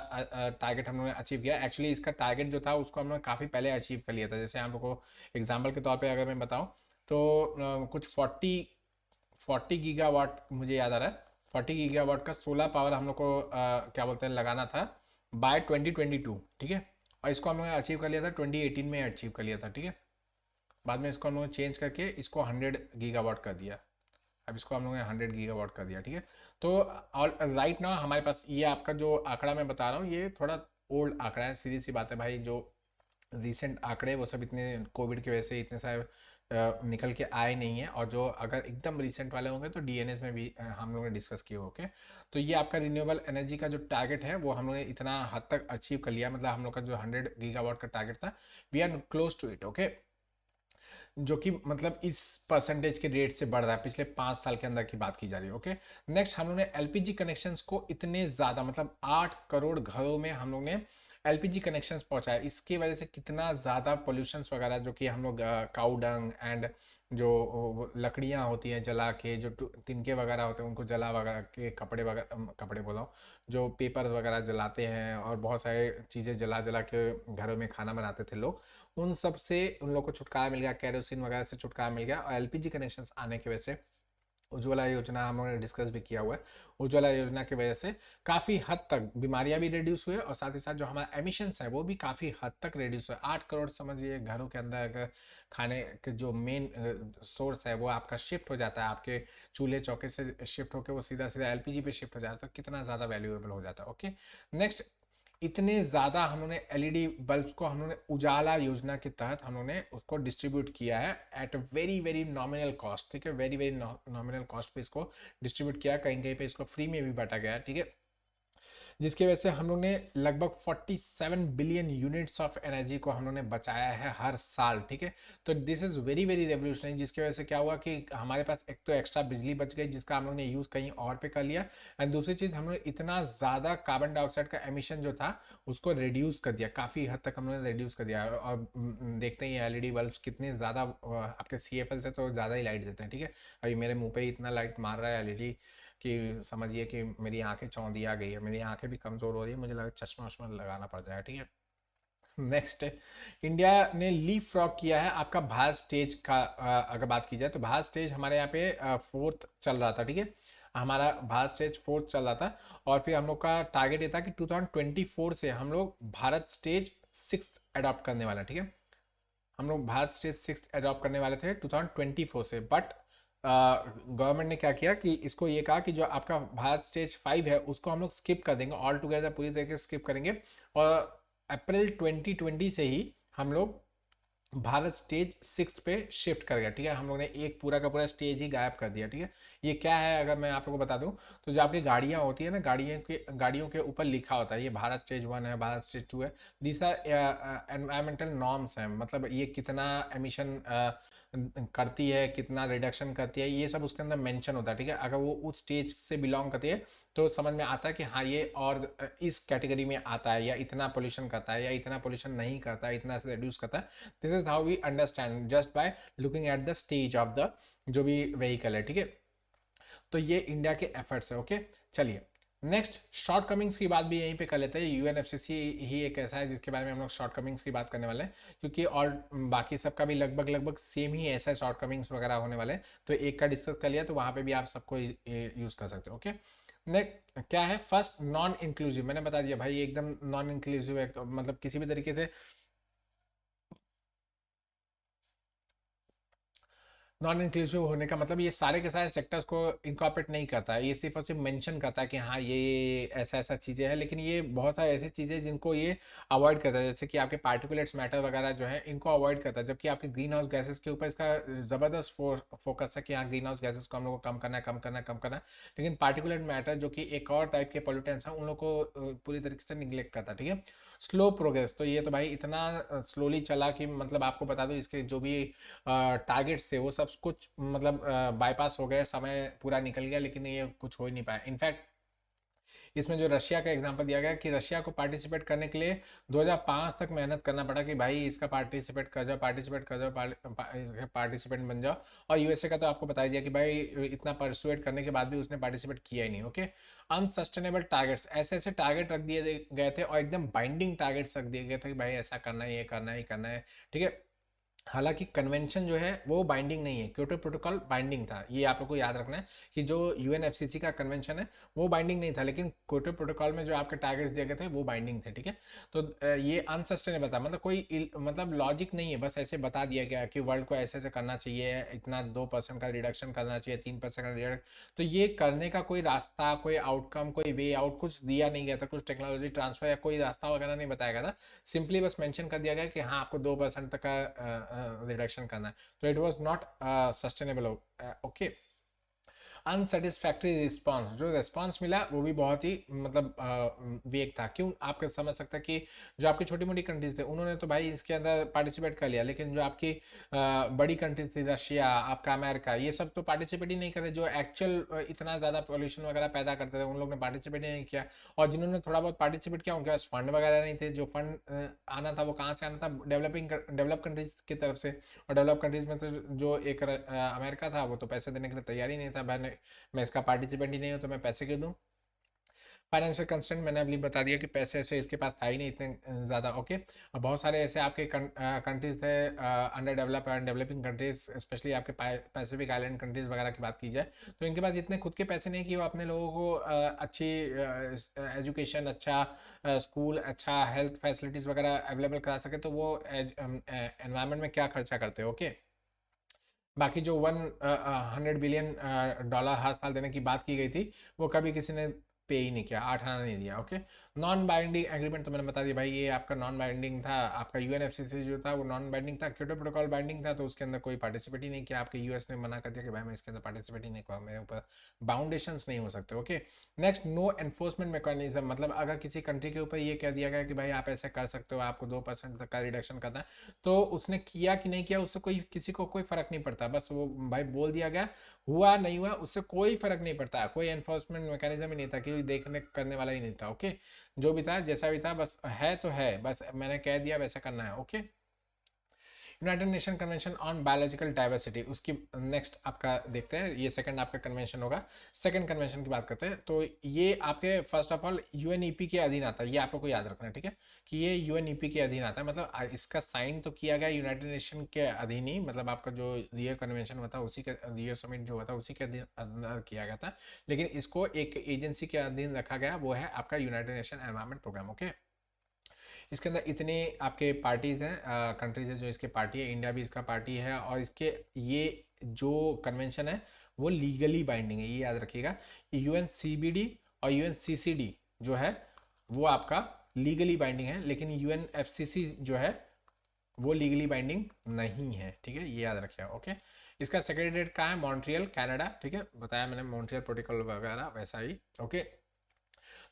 टारगेट हम लोग ने अचीव किया। एक्चुअली इसका टारगेट जो था उसको हम लोग काफ़ी पहले अचीव कर लिया था। जैसे आप लोग को एग्जाम्पल के तौर पर अगर मैं बताऊँ तो कुछ 40 गीगावाट मुझे याद आ रहा है, 40 गीगावाट का सोलर पावर हम लोग को क्या बोलते हैं लगाना था बाय 2022, ठीक है, और इसको हम लोगों ने अचीव कर लिया था 2018 में अचीव कर लिया था, ठीक है। बाद में इसको हम लोगों ने चेंज करके इसको 100 गीगावाट कर दिया, अब इसको हम लोगों ने 100 गीगावाट कर दिया, ठीक है। तो और राइट ना हमारे पास ये आपका जो आंकड़ा मैं बता रहा हूँ ये थोड़ा ओल्ड आंकड़ा है, सीधी सी बात है भाई, जो रिसेंट आंकड़े वो सब इतने कोविड की वजह से इतने सारे निकल के आए नहीं है, और जो अगर एकदम रिसेंट वाले होंगे तो डीएनएस में भी हम लोगों ने डिस्कस किए। ओके, तो ये आपका रिन्यूएबल एनर्जी का जो टारगेट है वो हम लोगों ने इतना हद तक अचीव कर लिया, मतलब हम लोग का जो 100 गीगावाट का टारगेट था we are close to it. Okay, जो कि मतलब इस परसेंटेज के रेट से बढ़ रहा है, पिछले 5 साल के अंदर की बात की जा रही है। ओके, नेक्स्ट हम लोग ने एलपीजी कनेक्शंस को इतने ज़्यादा, मतलब 8 करोड़ घरों में हम लोग ने एलपीजी कनेक्शंस पहुंचाया। इसकी वजह से कितना ज़्यादा पोल्यूशंस वगैरह जो कि हम लोग काऊ डंग एंड जो लकड़ियाँ होती हैं जला के, जो तिनके वगैरह होते हैं उनको जला वगैरह के, कपड़े वगैरह, कपड़े बोला हूँ, जो पेपर वगैरह जलाते हैं और बहुत सारे चीज़ें जला जला के घरों में खाना बनाते थे लोग, उन सब से उन लोग को छुटकारा मिल गया, कैरोसिन वगैरह से छुटकारा मिल गया, और एलपीजी कनेक्शंस आने की वजह से उज्ज्वला योजना हम लोगों ने डिस्कस भी किया हुआ है, उज्ज्वला योजना की वजह से काफ़ी हद तक बीमारियां भी रिड्यूस हुए, और साथ ही साथ जो हमारा एमिशंस है वो भी काफ़ी हद तक रिड्यूस हुआ। 8 करोड़ समझिए घरों के अंदर अगर खाने के जो मेन सोर्स है वो आपका शिफ्ट हो जाता है, आपके चूल्हे चौके से शिफ्ट होकर वो सीधा सीधा एलपीजी पे शिफ्ट हो जाता है, तो कितना ज़्यादा वैल्यूएबल हो जाता है। ओके, नेक्स्ट, इतने ज़्यादा हम लोगों ने एलईडी बल्ब्स को हम लोगों ने उजाला योजना के तहत हम लोगों ने उसको डिस्ट्रीब्यूट किया है at very very nominal cost, ठीक है, वेरी वेरी नॉमिनल कॉस्ट पे इसको डिस्ट्रीब्यूट किया, कहीं कहीं पे इसको फ्री में भी बांटा गया है, ठीक है, जिसकी वजह से हम लोग ने लगभग 47 बिलियन यूनिट्स ऑफ एनर्जी को हम लोग ने बचाया है हर साल, ठीक है। तो this is very very revolutionary, जिसकी वजह से क्या हुआ कि हमारे पास एक तो एक्स्ट्रा बिजली बच गई जिसका हम लोग ने यूज़ कहीं और पे कर लिया, एंड दूसरी चीज़ हम लोग इतना ज़्यादा कार्बन डाइऑक्साइड का एमिशन जो था उसको रिड्यूस कर दिया, काफ़ी हद तक हम लोग ने रिड्यूस कर दिया। और देखते ही एलईडी बल्ब्स कितने ज़्यादा आपके सीएफएल से तो ज़्यादा ही लाइट देते हैं, ठीक है। अभी मेरे मुंह पे ही इतना लाइट मार रहा है एलईडी कि समझिए कि मेरी आंखें चौंधिया गई है, मेरी आंखें भी कमज़ोर हो रही है, मुझे लगा चश्मा वश्मा लगाना पड़ जाएगा, ठीक है। नेक्स्ट, इंडिया ने लीप फ्रॉग किया है आपका भारत स्टेज का। अगर बात की जाए तो भारत स्टेज हमारे यहाँ पे फोर्थ चल रहा था, ठीक है, हमारा भारत स्टेज फोर्थ चल रहा था, और फिर हम लोग का टारगेट ये था कि 2024 से हम लोग भारत स्टेज सिक्स अडॉप्ट करने वाला, ठीक है, हम लोग भारत स्टेज सिक्स अडॉप्ट करने वाले थे 2024 से, बट गवर्नमेंट ने क्या किया कि इसको ये कहा कि जो आपका भारत स्टेज 5 है उसको हम लोग स्किप कर देंगे, ऑल टुगेदर पूरी तरीके से स्किप करेंगे, और अप्रैल 2020 से ही हम लोग भारत स्टेज सिक्स पे शिफ्ट कर गया, ठीक है, हम लोग ने एक पूरा का पूरा स्टेज ही गायब कर दिया, ठीक है। ये क्या है अगर मैं आप लोगों को बता दूं तो जो आपकी गाड़ियां होती है ना, गाड़ियों के ऊपर लिखा होता है ये भारत स्टेज 1 है, भारत स्टेज 2 है, दिस आर एनवायरमेंटल नॉर्म्स हैं, मतलब ये कितना एमिशन करती है, कितना रिडक्शन करती है, ये सब उसके अंदर मेंशन होता है, ठीक है। अगर वो उस स्टेज से बिलोंग करती है तो समझ में आता है कि हाँ ये और इस कैटेगरी में आता है, या इतना पोल्यूशन करता है, या इतना पोल्यूशन नहीं करता है, इतना से रिड्यूस करता है। This is how we understand just by looking at the stage of the जो भी व्हीकल है, ठीक है। तो ये इंडिया के एफर्ट्स है। ओके, चलिए नेक्स्ट शॉर्ट कमिंग्स की बात भी यहीं पे कर लेते हैं। यूएनएफसीसी ही एक ऐसा है जिसके बारे में हम लोग शॉर्ट कमिंग्स की बात करने वाले हैं, क्योंकि और बाकी सबका भी लगभग लगभग सेम ही ऐसा शॉर्ट कमिंग्स वगैरह होने वाले हैं, तो एक का डिस्कस कर लिया तो वहाँ पे भी आप सबको यूज़ कर सकते हो। ओके, ने क्या है, फर्स्ट नॉन इंक्लूसिव, मैंने बता दिया भाई, एकदम नॉन इंक्लूसिव है, मतलब किसी भी तरीके से नॉन इंक्लूसिव होने का मतलब ये सारे के सारे सेक्टर्स को इंकॉर्पोरेट नहीं करता है, ये सिर्फ और सिर्फ मेंशन करता है कि हाँ ये ऐसा ऐसा चीज़ें हैं, लेकिन ये बहुत सारी ऐसी चीज़ें जिनको ये अवॉइड करता है, जैसे कि आपके पार्टिकुलेट्स मैटर वगैरह जो है इनको अवॉइड करता है, जबकि आपके ग्रीन हाउस गैसेस के ऊपर इसका ज़बरदस्त फोकस है कि हाँ ग्रीन हाउस गैसेस को हम लोग को कम करना है, कम करना है, कम करना है। लेकिन पार्टिकुलेट मैटर जो कि एक और टाइप के पोल्यूटेंट्स हैं उन लोग को पूरी तरीके से निगलेक्ट करता है, ठीक है। स्लो प्रोग्रेस, तो ये तो भाई इतना स्लोली चला कि मतलब आपको बता दो इसके जो भी टारगेट्स थे वो सब कुछ मतलब बाईपास हो गए, समय पूरा निकल गया, लेकिन ये कुछ हो ही नहीं पाया। इनफैक्ट इसमें जो रशिया का एग्जांपल दिया गया कि रशिया को पार्टिसिपेट करने के लिए 2005 तक मेहनत करना पड़ा कि भाई इसका पार्टिसिपेट कर जाओ, पार्टिसिपेट कर जाओ, पार्टिसिपेंट बन जाओ। और यूएसए का तो आपको बता ही दिया कि भाई इतना परसुएट करने के बाद भी उसने पार्टिसिपेट किया ही नहीं, ओके। अनसस्टेनेबल टारगेट्स, ऐसे ऐसे टारगेट रख दिए गए थे और एकदम बाइंडिंग टारगेट्स रख दिए गए थे कि भाई ऐसा करना है, ये करना है, ये करना है, ठीक है। हालांकि कन्वेंशन जो है वो बाइंडिंग नहीं है, क्योटो प्रोटोकॉल बाइंडिंग था, ये आप लोग को याद रखना है कि जो यूएनएफसीसी का कन्वेंशन है वो बाइंडिंग नहीं था, लेकिन क्योटो प्रोटोकॉल में जो आपके टारगेट्स दिए गए थे वो बाइंडिंग थे, ठीक है। तो ये अनसस्टेनेबल था, मतलब कोई मतलब लॉजिक नहीं है, बस ऐसे बता दिया गया कि वर्ल्ड को ऐसे ऐसे करना चाहिए, इतना 2% का रिडक्शन करना चाहिए, 3% का रिडक्शन। तो ये करने का कोई रास्ता, कोई आउटकम, कोई वे आउट कुछ दिया नहीं गया था, कुछ टेक्नोलॉजी ट्रांसफर या कोई रास्ता वगैरह नहीं बताया गया था। सिंपली बस मेंशन कर दिया गया कि हाँ आपको 2% तक का रिडक्शन करना है। तो it was not sustainable, okay. Unsatisfactory response, जो रिस्पांस मिला वो भी बहुत ही मतलब वेग था। क्यों, आप समझ सकते हैं कि जो आपकी छोटी मोटी कंट्रीज थे उन्होंने तो भाई इसके अंदर पार्टिसिपेट कर लिया, लेकिन जो आपकी बड़ी कंट्रीज थी, रशिया, आपका अमेरिका, ये सब तो पार्टिसिपेट ही नहीं करे, जो एक्चुअल इतना ज़्यादा पॉल्यूशन वगैरह पैदा करते थे उन लोग ने पार्टिसिपेट ही नहीं किया। और जिन्होंने थोड़ा बहुत पार्टिसिपेट किया उनके पास फंड वगैरह नहीं थे, जो फंड आना था वो कहाँ से आना था, डेवलप कंट्रीज की तरफ से। और डेवलप कंट्रीज में तो जो एक अमेरिका था वो तो पैसे देने के लिए तैयार ही नहीं था, मैं इसका पार्टिसिपेंट ही नहीं हूँ तो मैं पैसे क्यों दूँ। फाइनेंशियल कंस्ट्रेंट मैंने अभी बता दिया कि पैसे ऐसे इसके पास था ही नहीं इतने ज़्यादा, ओके। और बहुत सारे ऐसे आपके कंट्रीज थे, under develop and developing countries, specially आपके पैसिफिक आइलैंड कंट्रीज वगैरह की बात की जाए, तो इनके पास इतने खुद के पैसे नहीं कि वो अपने लोगों को अच्छी एजुकेशन, अच्छा स्कूल, अच्छा हेल्थ फैसिलिटीज़ वगैरह अवेलेबल करा सके, तो वो एनवायरनमेंट में क्या खर्चा करते हैं, ओके। बाकी जो 100 बिलियन डॉलर हर साल देने की बात की गई थी वो कभी किसी ने पे ही नहीं किया, 8 आना नहीं दिया, ओके। नॉन बाइंडिंग एग्रीमेंट तो मैंने बता दिया भाई, ये आपका नॉन बाइंडिंग था। आपका यूएनएफसीसी जो था वो नॉन बाइंडिंग था, क्योटो प्रोटोकॉल बाइंडिंग था, तो उसके अंदर कोई पार्टिसिपेट ही नहीं किया। आपके यूएस ने मना कर दिया कि भाई मैं इसके अंदर पार्टिसिपेट ही नहीं करूँगा, मेरे ऊपर बाउंडेशंस नहीं हो सकते, okay. Next, no enforcement mechanism, मतलब अगर किसी कंट्री के ऊपर ये कह दिया गया कि भाई आप ऐसे कर सकते हो, आपको 2% तक का रिडक्शन करना है, तो उसने किया कि नहीं किया उससे कोई किसी को कोई फर्क नहीं पड़ता, बस वो भाई बोल दिया गया, हुआ नहीं हुआ उससे कोई फर्क नहीं पड़ता, कोई एनफोर्समेंट मैकेनिज्म ही नहीं था, कि देखने करने वाला ही नहीं था, ओके। जो भी था जैसा भी था बस है तो है, बस मैंने कह दिया वैसा करना है, okay. United Nation convention on biological diversity, उसकी नेक्स्ट आपका देखते हैं, ये सेकंड आपका कन्वेंशन होगा। सेकंड कन्वेंशन की बात करते हैं, तो ये आपके फर्स्ट ऑफ ऑल यूएनईपी के अधीन आता है, ये आप लोग को याद रखना है, ठीक है, कि ये यूएनईपी के अधीन आता है, मतलब इसका साइन तो किया गया यूनाइटेड नेशन के अधीन ही, मतलब आपका जो रियो कन्वेंशन हुआ था उसी के, रियो समिट जो हुआ था उसी के अधीन किया गया था, लेकिन इसको एक एजेंसी के अधीन रखा गया, वो है आपका United Nation Environment Programme, okay. इसके अंदर इतने आपके पार्टीज हैं, कंट्रीज है जो इसके पार्टी है, इंडिया भी इसका पार्टी है, और इसके ये जो कन्वेंशन है वो लीगली बाइंडिंग है, ये याद रखिएगा। यूएनसीबीडी और यूएनसीसीडी जो है वो आपका लीगली बाइंडिंग है, लेकिन यूएनएफसीसी जो है वो लीगली बाइंडिंग नहीं है, ठीक है, ये याद रखिएगा, ओके। इसका सेक्रेटरीट कहाँ है, मॉन्ट्रियल कनाडा, ठीक है, बताया मैंने मॉन्ट्रियल प्रोटोकॉल वगैरह वैसा ही, ओके।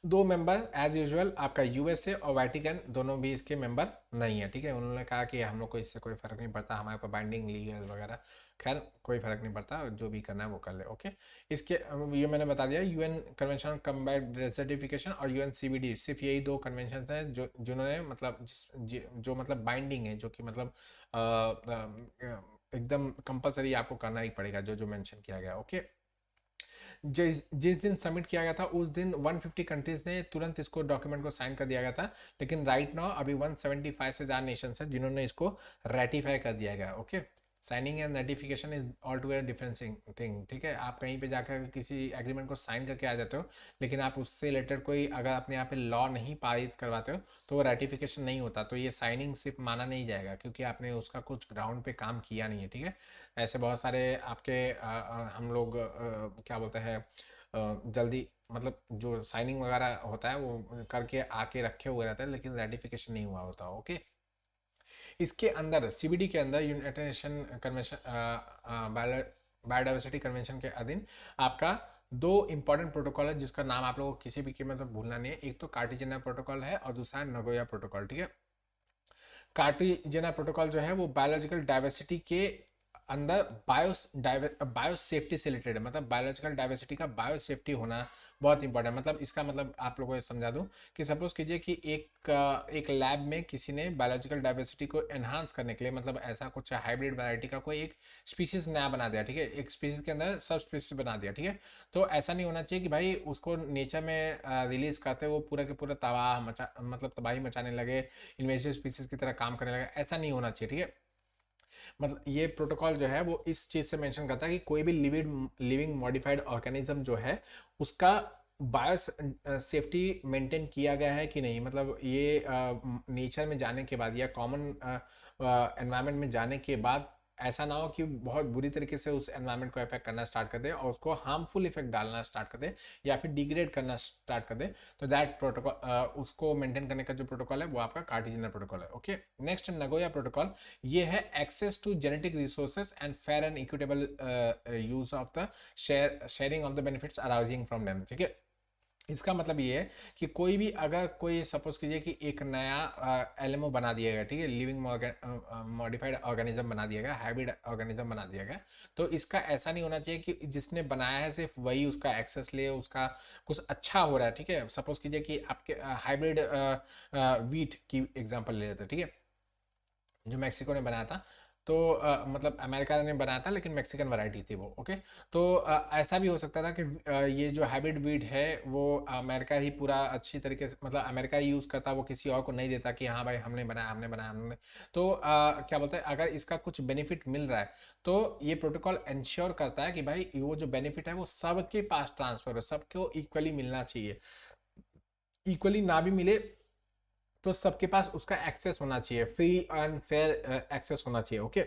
दो मेंबर एज यूजुअल आपका यूएसए और वेटिकन दोनों भी इसके मेंबर नहीं है, ठीक है। उन्होंने कहा कि हम लोग को इससे कोई फर्क नहीं पड़ता, हमारे ऊपर बाइंडिंग लीगल वगैरह, खैर कोई फर्क नहीं पड़ता, जो भी करना है वो कर ले, ओके। इसके ये मैंने बता दिया, यूएन कन्वेंशन ऑन कम्बाइट डेजर्टिफिकेशन और यूएन सीबीडी, सिर्फ यही दो कन्वेंशन हैं जो जिन्होंने मतलब जो मतलब बाइंडिंग है, जो कि मतलब एकदम कंपलसरी आपको करना ही पड़ेगा, जो जो मेंशन किया गया, ओके। जिस जिस दिन सबमिट किया गया था उस दिन 150 कंट्रीज ने तुरंत इसको डॉक्यूमेंट को साइन कर दिया गया था, लेकिन राइट नाउ अभी 175 से ज़्यादा नेशन है जिन्होंने इसको रेटिफाई कर दिया गया, okay. Signing and notification is all together different thing, ठीक है। आप कहीं पे जाकर किसी एग्रीमेंट को साइन करके आ जाते हो, लेकिन आप उससे रिलेटेड कोई अगर अपने यहाँ पे लॉ नहीं पारित करवाते हो तो वो रेटिफिकेशन नहीं होता, तो ये साइनिंग सिर्फ माना नहीं जाएगा क्योंकि आपने उसका कुछ ग्राउंड पे काम किया नहीं है, ठीक है। ऐसे बहुत सारे आपके हम लोग क्या बोलते हैं जल्दी मतलब जो साइनिंग वगैरह होता है वो करके आके रखे हुए रहते हैं लेकिन रेटिफिकेशन नहीं हुआ होता, ओके। इसके अंदर सीबीडी के अंदर United Nation convention biodiversity convention के अधीन आपका दो इंपॉर्टेंट प्रोटोकॉल है जिसका नाम आप लोगों को किसी भी कीमत पर भूलना नहीं है। एक तो कार्टिजेना प्रोटोकॉल है और दूसरा है नगोया प्रोटोकॉल, ठीक है। कार्टिजेना प्रोटोकॉल जो है वो बायोलॉजिकल डाइवर्सिटी के अंदर बायो सेफ्टी से रिलेटेड है, मतलब बायोलॉजिकल डाइवर्सिटी का बायो सेफ्टी होना बहुत इंपॉर्टेंट है। मतलब इसका मतलब आप लोगों को समझा दूं कि सपोज कीजिए कि एक लैब में किसी ने बायोलॉजिकल डाइवर्सिटी को एनहांस करने के लिए मतलब ऐसा कुछ हाइब्रिड वैरायटी का कोई एक स्पीसीज नया बना दिया, ठीक है, एक स्पीसीज के अंदर सब स्पीसीज बना दिया, ठीक है। तो ऐसा नहीं होना चाहिए कि भाई उसको नेचर में रिलीज करते वो पूरा के पूरा मतलब तबाही मचाने लगे, इन्वेसिव स्पीसीज की तरह काम करने लगे, ऐसा नहीं होना चाहिए, ठीक है। मतलब ये प्रोटोकॉल जो है वो इस चीज़ से मेंशन करता है कि कोई भी लिविंग मॉडिफाइड ऑर्गेनिज्म जो है उसका बायो सेफ्टी मेंटेन किया गया है कि नहीं। मतलब ये नेचर में जाने के बाद या कॉमन एनवायरनमेंट में जाने के बाद ऐसा ना हो कि बहुत बुरी तरीके से उस एनवायरनमेंट को इफेक्ट करना स्टार्ट कर दे और उसको हार्मफुल इफेक्ट डालना स्टार्ट कर दे या फिर डिग्रेड करना स्टार्ट कर दे। तो दैट प्रोटोकॉल उसको मेंटेन करने का जो प्रोटोकॉल है वो आपका कार्टिजेनल प्रोटोकॉल है, ओके। नेक्स्ट नगोया प्रोटोकॉल, ये है access to genetic resources and fair and equitable use of the sharing of the benefits arising from them, ठीक है। इसका मतलब ये है कि कोई भी अगर कोई सपोज कीजिए कि एक नया एलएमओ बना दिया गया, ठीक है, लिविंग मॉडिफाइड ऑर्गेनिज्म बना दिया गया, हाइब्रिड ऑर्गेनिज्म बना दिया गया, तो इसका ऐसा नहीं होना चाहिए कि जिसने बनाया है सिर्फ वही उसका एक्सेस ले, उसका कुछ अच्छा हो रहा है, ठीक है। सपोज कीजिए कि आपके हाइब्रिड वीट की एग्जांपल ले लेते हैं, ठीक है, जो मैक्सिको ने बनाया था। तो मतलब अमेरिका ने बनाया था लेकिन मैक्सिकन वैरायटी थी वो, ओके। तो ऐसा भी हो सकता था कि ये जो हाइब्रिड वीट है वो अमेरिका ही पूरा अच्छी तरीके से मतलब अमेरिका ही यूज़ करता, वो किसी और को नहीं देता कि हाँ भाई हमने बनाया हमने बनाया हमने। तो क्या बोलते हैं, अगर इसका कुछ बेनिफिट मिल रहा है तो ये प्रोटोकॉल इंश्योर करता है कि भाई वो जो बेनिफिट है वो सबके पास ट्रांसफर हो, सबको इक्वली मिलना चाहिए। इक्वली ना भी मिले तो सबके पास उसका एक्सेस होना चाहिए, फ्री एंड फेयर एक्सेस होना चाहिए, ओके।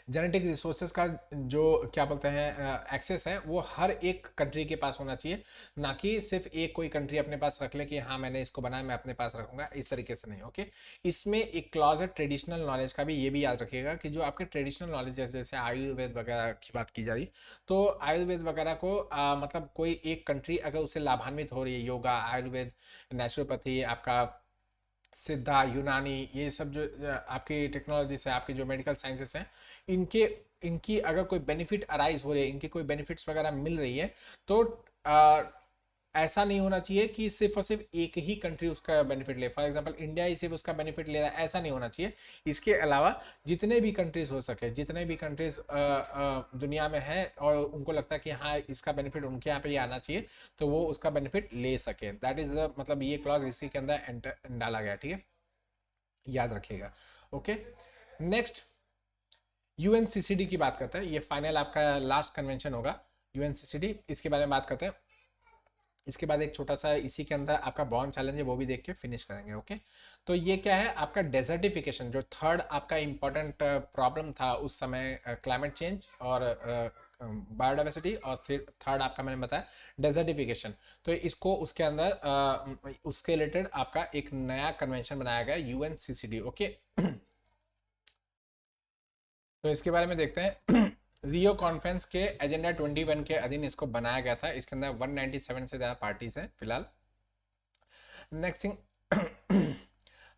जेनेटिक रिसोर्सेज का जो क्या बोलते हैं एक्सेस है वो हर एक कंट्री के पास होना चाहिए, ना कि सिर्फ एक कोई कंट्री अपने पास रख ले कि हाँ मैंने इसको बनाया मैं अपने पास रखूंगा, इस तरीके से नहीं, ओके। इसमें एक क्लॉज है ट्रेडिशनल नॉलेज का भी, ये भी याद रखिएगा कि जो आपके ट्रेडिशनल नॉलेज जैसे आयुर्वेद वगैरह की बात की जा रही, तो आयुर्वेद वगैरह को मतलब कोई एक कंट्री अगर उससे लाभान्वित हो रही है, योगा आयुर्वेद नेचुरोपैथी आपका सिद्धा यूनानी, ये सब जो आपकी टेक्नोलॉजी से आपकी जो मेडिकल साइंसेस हैं इनके इनकी अगर कोई बेनिफिट अराइज हो रही है, इनकी कोई बेनिफिट्स वगैरह मिल रही है, तो आ, ऐसा नहीं होना चाहिए कि सिर्फ और सिर्फ एक ही कंट्री उसका बेनिफिट ले, फॉर एग्जांपल इंडिया ही सिर्फ उसका बेनिफिट ले रहा है, ऐसा नहीं होना चाहिए। इसके अलावा जितने भी कंट्रीज हो सके, जितने भी कंट्रीज दुनिया में है और उनको लगता है कि हाँ इसका बेनिफिट उनके यहाँ पे ही आना चाहिए तो वो उसका बेनिफिट ले सके, दैट इज मतलब ये क्लॉज इसी के अंदर डाला गया, ठीक है, याद रखिएगा, ओके। नेक्स्ट यूएनसीसीडी की बात करते हैं, ये फाइनल आपका लास्ट कन्वेंशन होगा यूएनसीसीडी, इसके बारे में बात करते हैं। इसके बाद एक छोटा सा इसी के अंदर आपका बॉन्ड चैलेंज है वो भी देख के फिनिश करेंगे, ओके। तो ये क्या है आपका डेजर्टिफिकेशन, जो थर्ड आपका इंपॉर्टेंट प्रॉब्लम था उस समय, क्लाइमेट चेंज और बायोडाइवर्सिटी, और फिर थर्ड आपका मैंने बताया डेजर्टिफिकेशन। तो इसको उसके अंदर उसके रिलेटेड आपका एक नया कन्वेंशन बनाया गया यूएनसीसीडी, ओके। तो इसके बारे में देखते हैं। रियो कॉन्फ्रेंस के एजेंडा 21 के अधीन इसको बनाया गया था, इसके अंदर 197 से ज़्यादा पार्टीज हैं फिलहाल। नेक्स्ट थिंग,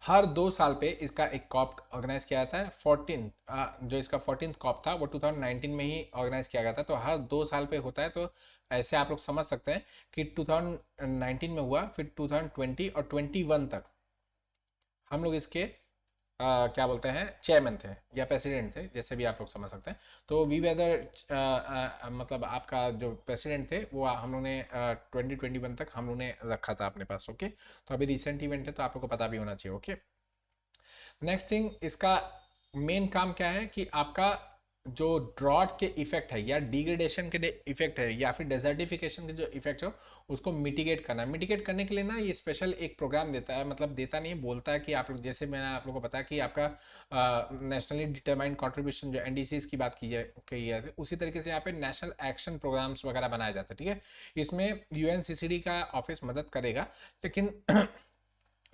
हर 2 साल पे इसका एक कॉप ऑर्गेनाइज किया जाता है। 14 जो इसका 14th कॉप था वो 2019 में ही ऑर्गेनाइज किया गया था, तो हर 2 साल पे होता है। तो ऐसे आप लोग समझ सकते हैं कि 2019 में हुआ, फिर 2020 और 21 तक हम लोग इसके क्या बोलते हैं चेयरमैन थे या प्रेसिडेंट थे, जैसे भी आप लोग समझ सकते हैं। तो वी वेदर मतलब आपका जो प्रेसिडेंट थे वो हम लोग ने 2021 तक हम लोग ने रखा था अपने पास, ओके। तो अभी रिसेंट इवेंट है तो आप लोग को पता भी होना चाहिए, ओके। नेक्स्ट थिंग, इसका मेन काम क्या है कि आपका जो ड्रॉट के इफेक्ट है या डिग्रेडेशन के इफेक्ट है या फिर डेजर्टिफिकेशन के जो इफेक्ट है उसको मिटिगेट करना है। मिटिगेट करने के लिए ना ये स्पेशल एक प्रोग्राम देता है, मतलब देता नहीं है, बोलता है कि आप लोग, जैसे मैंने आप लोगों को बताया कि आपका नेशनली डिटरमाइंड कंट्रीब्यूशन जो एनडीसीज की बात की है उसी तरीके से यहाँ पे नेशनल एक्शन प्रोग्राम्स वगैरह बनाए जाते हैं। ठीक है, इसमें यूएनसीसीडी का ऑफिस मदद करेगा, लेकिन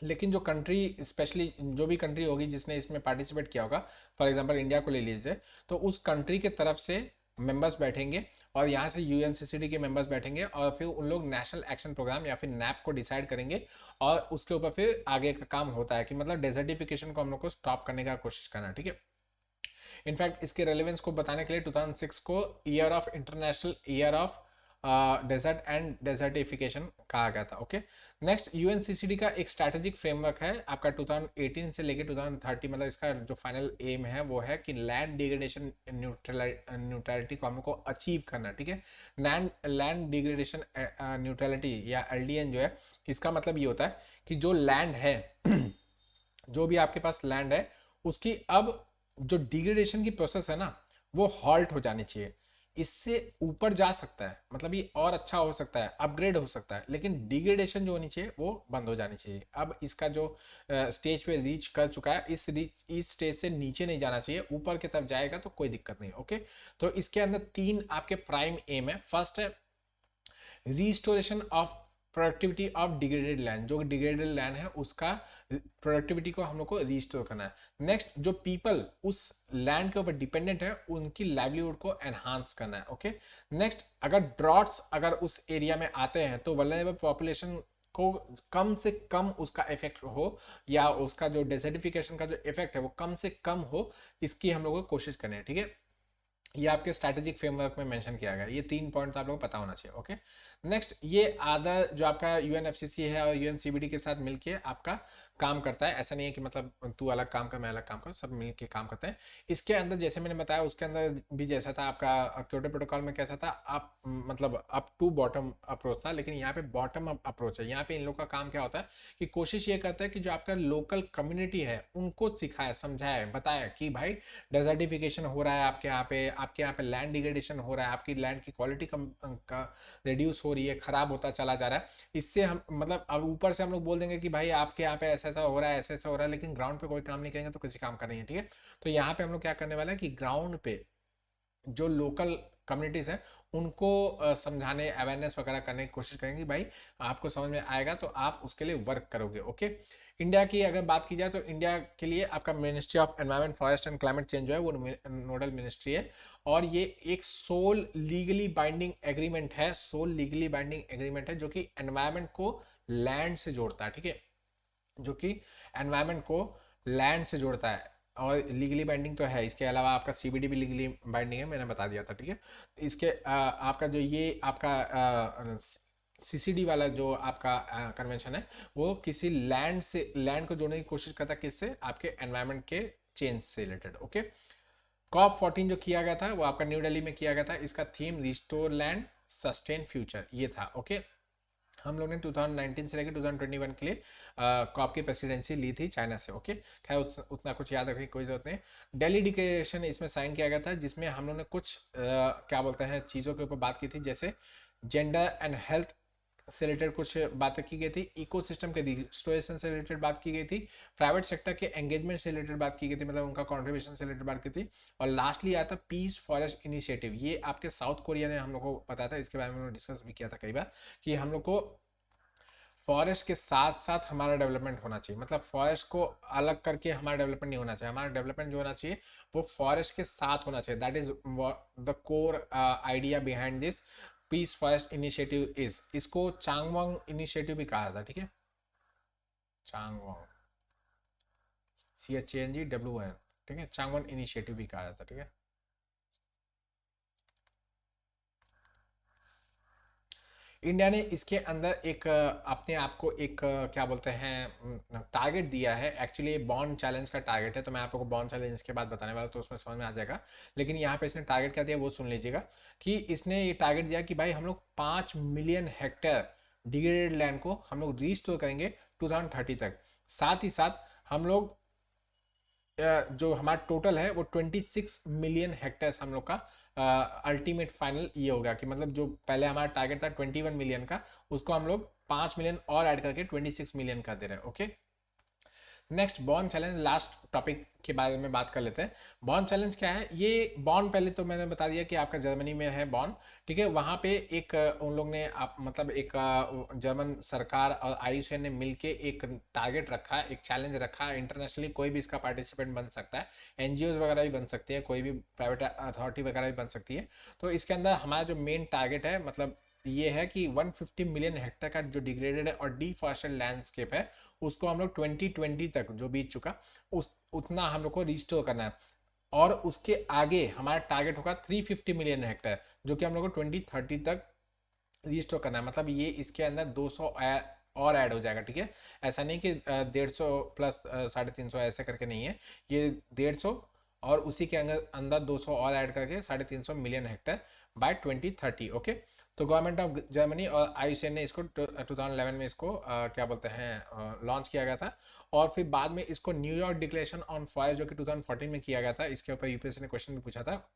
लेकिन जो कंट्री, स्पेशली जो भी कंट्री होगी जिसने इसमें पार्टिसिपेट किया होगा, फॉर एग्जांपल इंडिया को ले लीजिए, तो उस कंट्री के तरफ से मेंबर्स बैठेंगे और यहाँ से यूएनसीसीडी के मेंबर्स बैठेंगे और फिर उन लोग नेशनल एक्शन प्रोग्राम या फिर नैप को डिसाइड करेंगे और उसके ऊपर फिर आगे का काम होता है कि मतलब डेजर्टिफिकेशन को हम लोग को स्टॉप करने का कोशिश करना है। ठीक है, इनफैक्ट इसके रेलेवेंस को बताने के लिए 2006 को year of international year of desert and desertification कहा गया था। ओके, नेक्स्ट यूएनसीसीडी का एक स्ट्रैटेजिक फ्रेमवर्क है आपका 2018 से लेकर 2030, मतलब इसका जो फाइनल एम है वो है कि लैंड डिग्रेडेशन न्यूट्रलिटी को हमको अचीव करना। ठीक है, लैंड डिग्रेडेशन न्यूट्रलिटी या एलडीएन जो है, इसका मतलब ये होता है कि जो लैंड है जो भी आपके पास लैंड है उसकी अब जो डिग्रेडेशन की प्रोसेस है ना वो हॉल्ट हो जानी चाहिए। इससे ऊपर जा सकता है, मतलब ये और अच्छा हो सकता है, अपग्रेड हो सकता है, लेकिन डिग्रेडेशन जो होनी चाहिए वो बंद हो जानी चाहिए। अब इसका जो स्टेज पे रीच कर चुका है, इस स्टेज से नीचे नहीं जाना चाहिए, ऊपर की तरफ जाएगा तो कोई दिक्कत नहीं। ओके, तो इसके अंदर 3 आपके प्राइम एम है। फर्स्ट है restoration of productivity of degraded land, जो डिग्रेडेड लैंड है उसका प्रोडक्टिविटी को हम लोग को रिस्टोर करना है। नेक्स्ट, जो पीपल उस लैंड के ऊपर डिपेंडेंट है उनकी लाइवलीहुड को एनहांस करना है। ओके, नेक्स्ट, अगर ड्रॉट्स अगर उस एरिया में आते हैं तो वल्नरेबल पॉपुलेशन को कम से कम उसका इफेक्ट हो या उसका जो डेजर्टिफिकेशन का जो इफेक्ट है वो कम से कम हो, इसकी हम लोग को कोशिश करनी है। ठीक है, ये आपके स्ट्रैटेजिक फ्रेमवर्क में मेंशन किया गया, ये 3 पॉइंट आप लोगों को पता होना चाहिए। ओके, नेक्स्ट, ये आधा जो आपका यूएनएफसीसी है और यूएनसीबीडी के साथ मिलके आपका काम करता है। ऐसा नहीं है कि मतलब तू अलग काम कर मैं अलग काम कर, सब मिलके काम करते हैं। इसके अंदर जैसे मैंने बताया उसके अंदर भी जैसा था आपका क्योटो प्रोटोकॉल में कैसा था, आप मतलब अप टू बॉटम अप्रोच था, लेकिन यहाँ पे बॉटम अप अप्रोच है। यहाँ पे इन लोग का काम क्या होता है कि कोशिश ये करता है कि जो आपका लोकल कम्युनिटी है उनको सिखाए, समझाए, बताए कि भाई डेजर्टिफिकेशन हो रहा है आपके यहाँ पे लैंड डिग्रेडेशन हो रहा है, आपकी लैंड की क्वालिटी कम का रिड्यूस हो रही है, खराब होता चला जा रहा है। इससे हम मतलब अब ऊपर से हम लोग बोल देंगे कि भाई आपके यहाँ पे ऐसा ऐसा हो रहा है, ऐसा ऐसा हो रहा है, लेकिन ग्राउंड पे कोई काम नहीं करेंगे तो किसी काम का नहीं है। ठीक है, तो यहाँ पे हम लोग क्या करने वाले हैं कि ग्राउंड पे जो लोकल कम्युनिटीज़ हैं उनको समझाने, अवेयरनेस वगैरह करने की कोशिश करेंगे। भाई आपको समझ में आएगा तो आप उसके लिए वर्क करोगे। ओके, इंडिया की अगर बात की जाए तो इंडिया के लिए आपका ministry of environment forest and climate change जो है वो नोडल मिनिस्ट्री है और ये एक सोल लीगली बाइंडिंग एग्रीमेंट है, सोल लीगली बाइंडिंग एग्रीमेंट है जो कि एनवायरनमेंट को लैंड से जोड़ता है। ठीक है, जो कि एनवायरनमेंट को लैंड से जोड़ता है और लीगली बाइंडिंग तो है। इसके अलावा आपका सीबीडी भी लीगली बाइंडिंग है, मैंने बता दिया था। ठीक है, इसके आपका जो ये आपका सीसीडी वाला जो आपका कन्वेंशन है वो किसी लैंड को जोड़ने की कोशिश करता है, किससे, आपके एनवायरनमेंट के चेंज से रिलेटेड। ओके, कॉप 14 जो किया गया था वो आपका न्यू दिल्ली में किया गया था, इसका theme restore land sustain future ये था। ओके, हम लोग ने 2019 से लेकर 2021 के लिए कॉप की प्रेसिडेंसी ली थी चाइना से। ओके, खैर उतना कुछ याद रखने की कोई जरूरत नहीं। दिल्ली डिक्लेरेशन इसमें साइन किया गया था जिसमें हम लोग ने कुछ क्या बोलते हैं चीज़ों के ऊपर बात की थी, जैसे जेंडर एंड हेल्थ से रिलेटेड कुछ बातें की गई थी, इकोसिस्टम के रिस्टोरेशन से रिलेटेड बात की गई थी, प्राइवेट सेक्टर के एंगेजमेंट से रिलेटेड बात की गई थी, मतलब उनका कॉन्ट्रीब्यूशन से रिलेटेड बात की थी, और लास्टली आया था पीस फॉरेस्ट इनिशिएटिव। ये आपके साउथ कोरिया ने हम लोग को बताया था, इसके बारे में उन्होंने डिस्कस भी किया था कई बार कि हम लोग को फॉरेस्ट के साथ साथ हमारा डेवलपमेंट होना चाहिए, मतलब फॉरेस्ट को अलग करके हमारा डेवलपमेंट नहीं होना चाहिए, हमारा डेवलपमेंट जो होना चाहिए वो फॉरेस्ट के साथ होना चाहिए। That is the core idea behind this peace forest initiative is. इसको चांगवांग इनिशिएटिव भी कहा था। ठीक है, चांगवांग, CHANGWN, ठीक है, चांगवांग इनिशिएटिव भी कहा जाता है। ठीक है, इंडिया ने इसके अंदर एक अपने आप को एक क्या बोलते हैं टारगेट दिया है। एक्चुअली बॉन्ड चैलेंज का टारगेट है, तो मैं आप लोगों को बॉन्ड चैलेंज के बाद बताने वाला, तो उसमें समझ में आ जाएगा। लेकिन यहाँ पे इसने टारगेट क्या दिया वो सुन लीजिएगा कि इसने ये टारगेट दिया कि भाई हम लोग 5 मिलियन हेक्टेयर डिग्रेडेड लैंड को हम लोग रिस्टोर करेंगे 2030 तक। साथ ही साथ हम लोग जो हमारा टोटल है वो 26 मिलियन हेक्टेयर्स हम लोग का अल्टीमेट फाइनल ये होगा कि मतलब जो पहले हमारा टारगेट था 21 मिलियन का, उसको हम लोग 5 मिलियन और ऐड करके 26 मिलियन कर दे रहे हैं। Okay, next Bonn challenge, last topic के बारे में बात कर लेते हैं। बॉन्ड चैलेंज क्या है? ये बॉन्ड पहले तो मैंने बता दिया कि आपका जर्मनी में है बॉन्ड, ठीक है। वहाँ पे एक उन लोग ने आप मतलब एक जर्मन सरकार और आईयूसीएन ने मिलके एक टारगेट रखा है, एक चैलेंज रखा है। इंटरनेशनली कोई भी इसका पार्टिसिपेंट बन सकता है, एनजीओ वगैरह भी बन सकती है, कोई भी प्राइवेट अथॉरिटी वगैरह भी बन सकती है। तो इसके अंदर हमारा जो मेन टारगेट है मतलब ये है कि 150 मिलियन हेक्टेयर का जो डिग्रेडेड और डिफॉरेस्टेड लैंडस्केप है उसको हम लोग 2020 तक जो बीत चुका उस उतना हम लोग को रिस्टोर करना है। और उसके आगे हमारा टारगेट होगा 350 मिलियन हेक्टेयर, जो कि हम लोग को 2030 तक रिस्टोर करना है। मतलब ये इसके अंदर 200 और ऐड हो जाएगा, ठीक है। ऐसा नहीं कि 150 प्लस 350 ऐसे करके नहीं है, ये 150 और उसी के अंदर अंदर 200 और ऐड करके 350 मिलियन हेक्टेयर बाय 2030। ओके, तो गवर्नमेंट ऑफ जर्मनी और आईयूसीएन ने इसको 2011 में इसको क्या बोलते हैं लॉन्च किया गया था। और फिर बाद में इसको न्यूयॉर्क डिक्लेरेशन ऑन फॉरेस्ट जो कि 2014 में किया गया था, इसके ऊपर यूपीएससी ने क्वेश्चन भी पूछा था।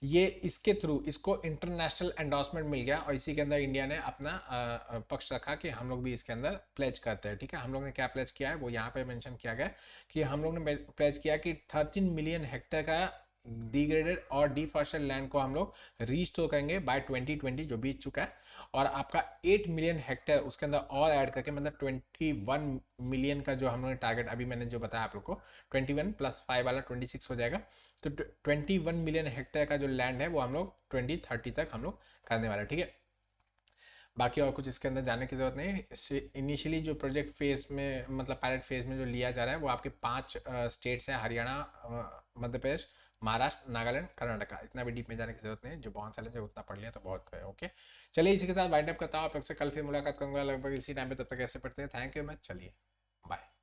ये इसके थ्रू इसको इंटरनेशनल एंडोर्समेंट मिल गया और इसी के अंदर इंडिया ने अपना पक्ष रखा कि हम लोग भी इसके अंदर प्लेज करते हैं, ठीक है। हम लोग ने क्या प्लेज किया है वो यहाँ पे मेंशन किया गया कि हम लोग ने प्लेज किया कि 13 मिलियन हेक्टेयर का डिग्रेडेड और डिफॉरेस्टेड लैंड को हम लोग रीस्टोर करेंगे बाय 2020 जो बीत चुका है। और आपका 8 मिलियन हेक्टेयर उसके अंदर और ऐड करके मतलब 21 मिलियन का जो हम लोग टारगेट अभी मैंने जो बताया आप लोग को 21 प्लस 5 वाला 26 हो जाएगा। तो 21 मिलियन हेक्टेयर का जो लैंड है वो हम लोग 2030 तक हम लोग करने वाले हैं, ठीक है। बाकी और कुछ इसके अंदर जाने की जरूरत नहीं है। इनिशियली जो प्रोजेक्ट फेज में मतलब पायलट फेज में जो लिया जा रहा है वो आपके 5 स्टेट्स हैं, हरियाणा, मध्य प्रदेश, महाराष्ट्र, नागालैंड, कर्नाटका। इतना भी डीप में जाने की जरूरत नहीं है, जो बहुत चैलेंज है उतना पढ़ लिया तो बहुत है। ओके, चलिए इसी के साथ वाइंड अप करता हूँ। आप लोग से कल फिर मुलाकात करूंगा लगभग इसी टाइम पे, तब तक ऐसे पढ़ते हैं। थैंक यू मैच, चलिए बाय।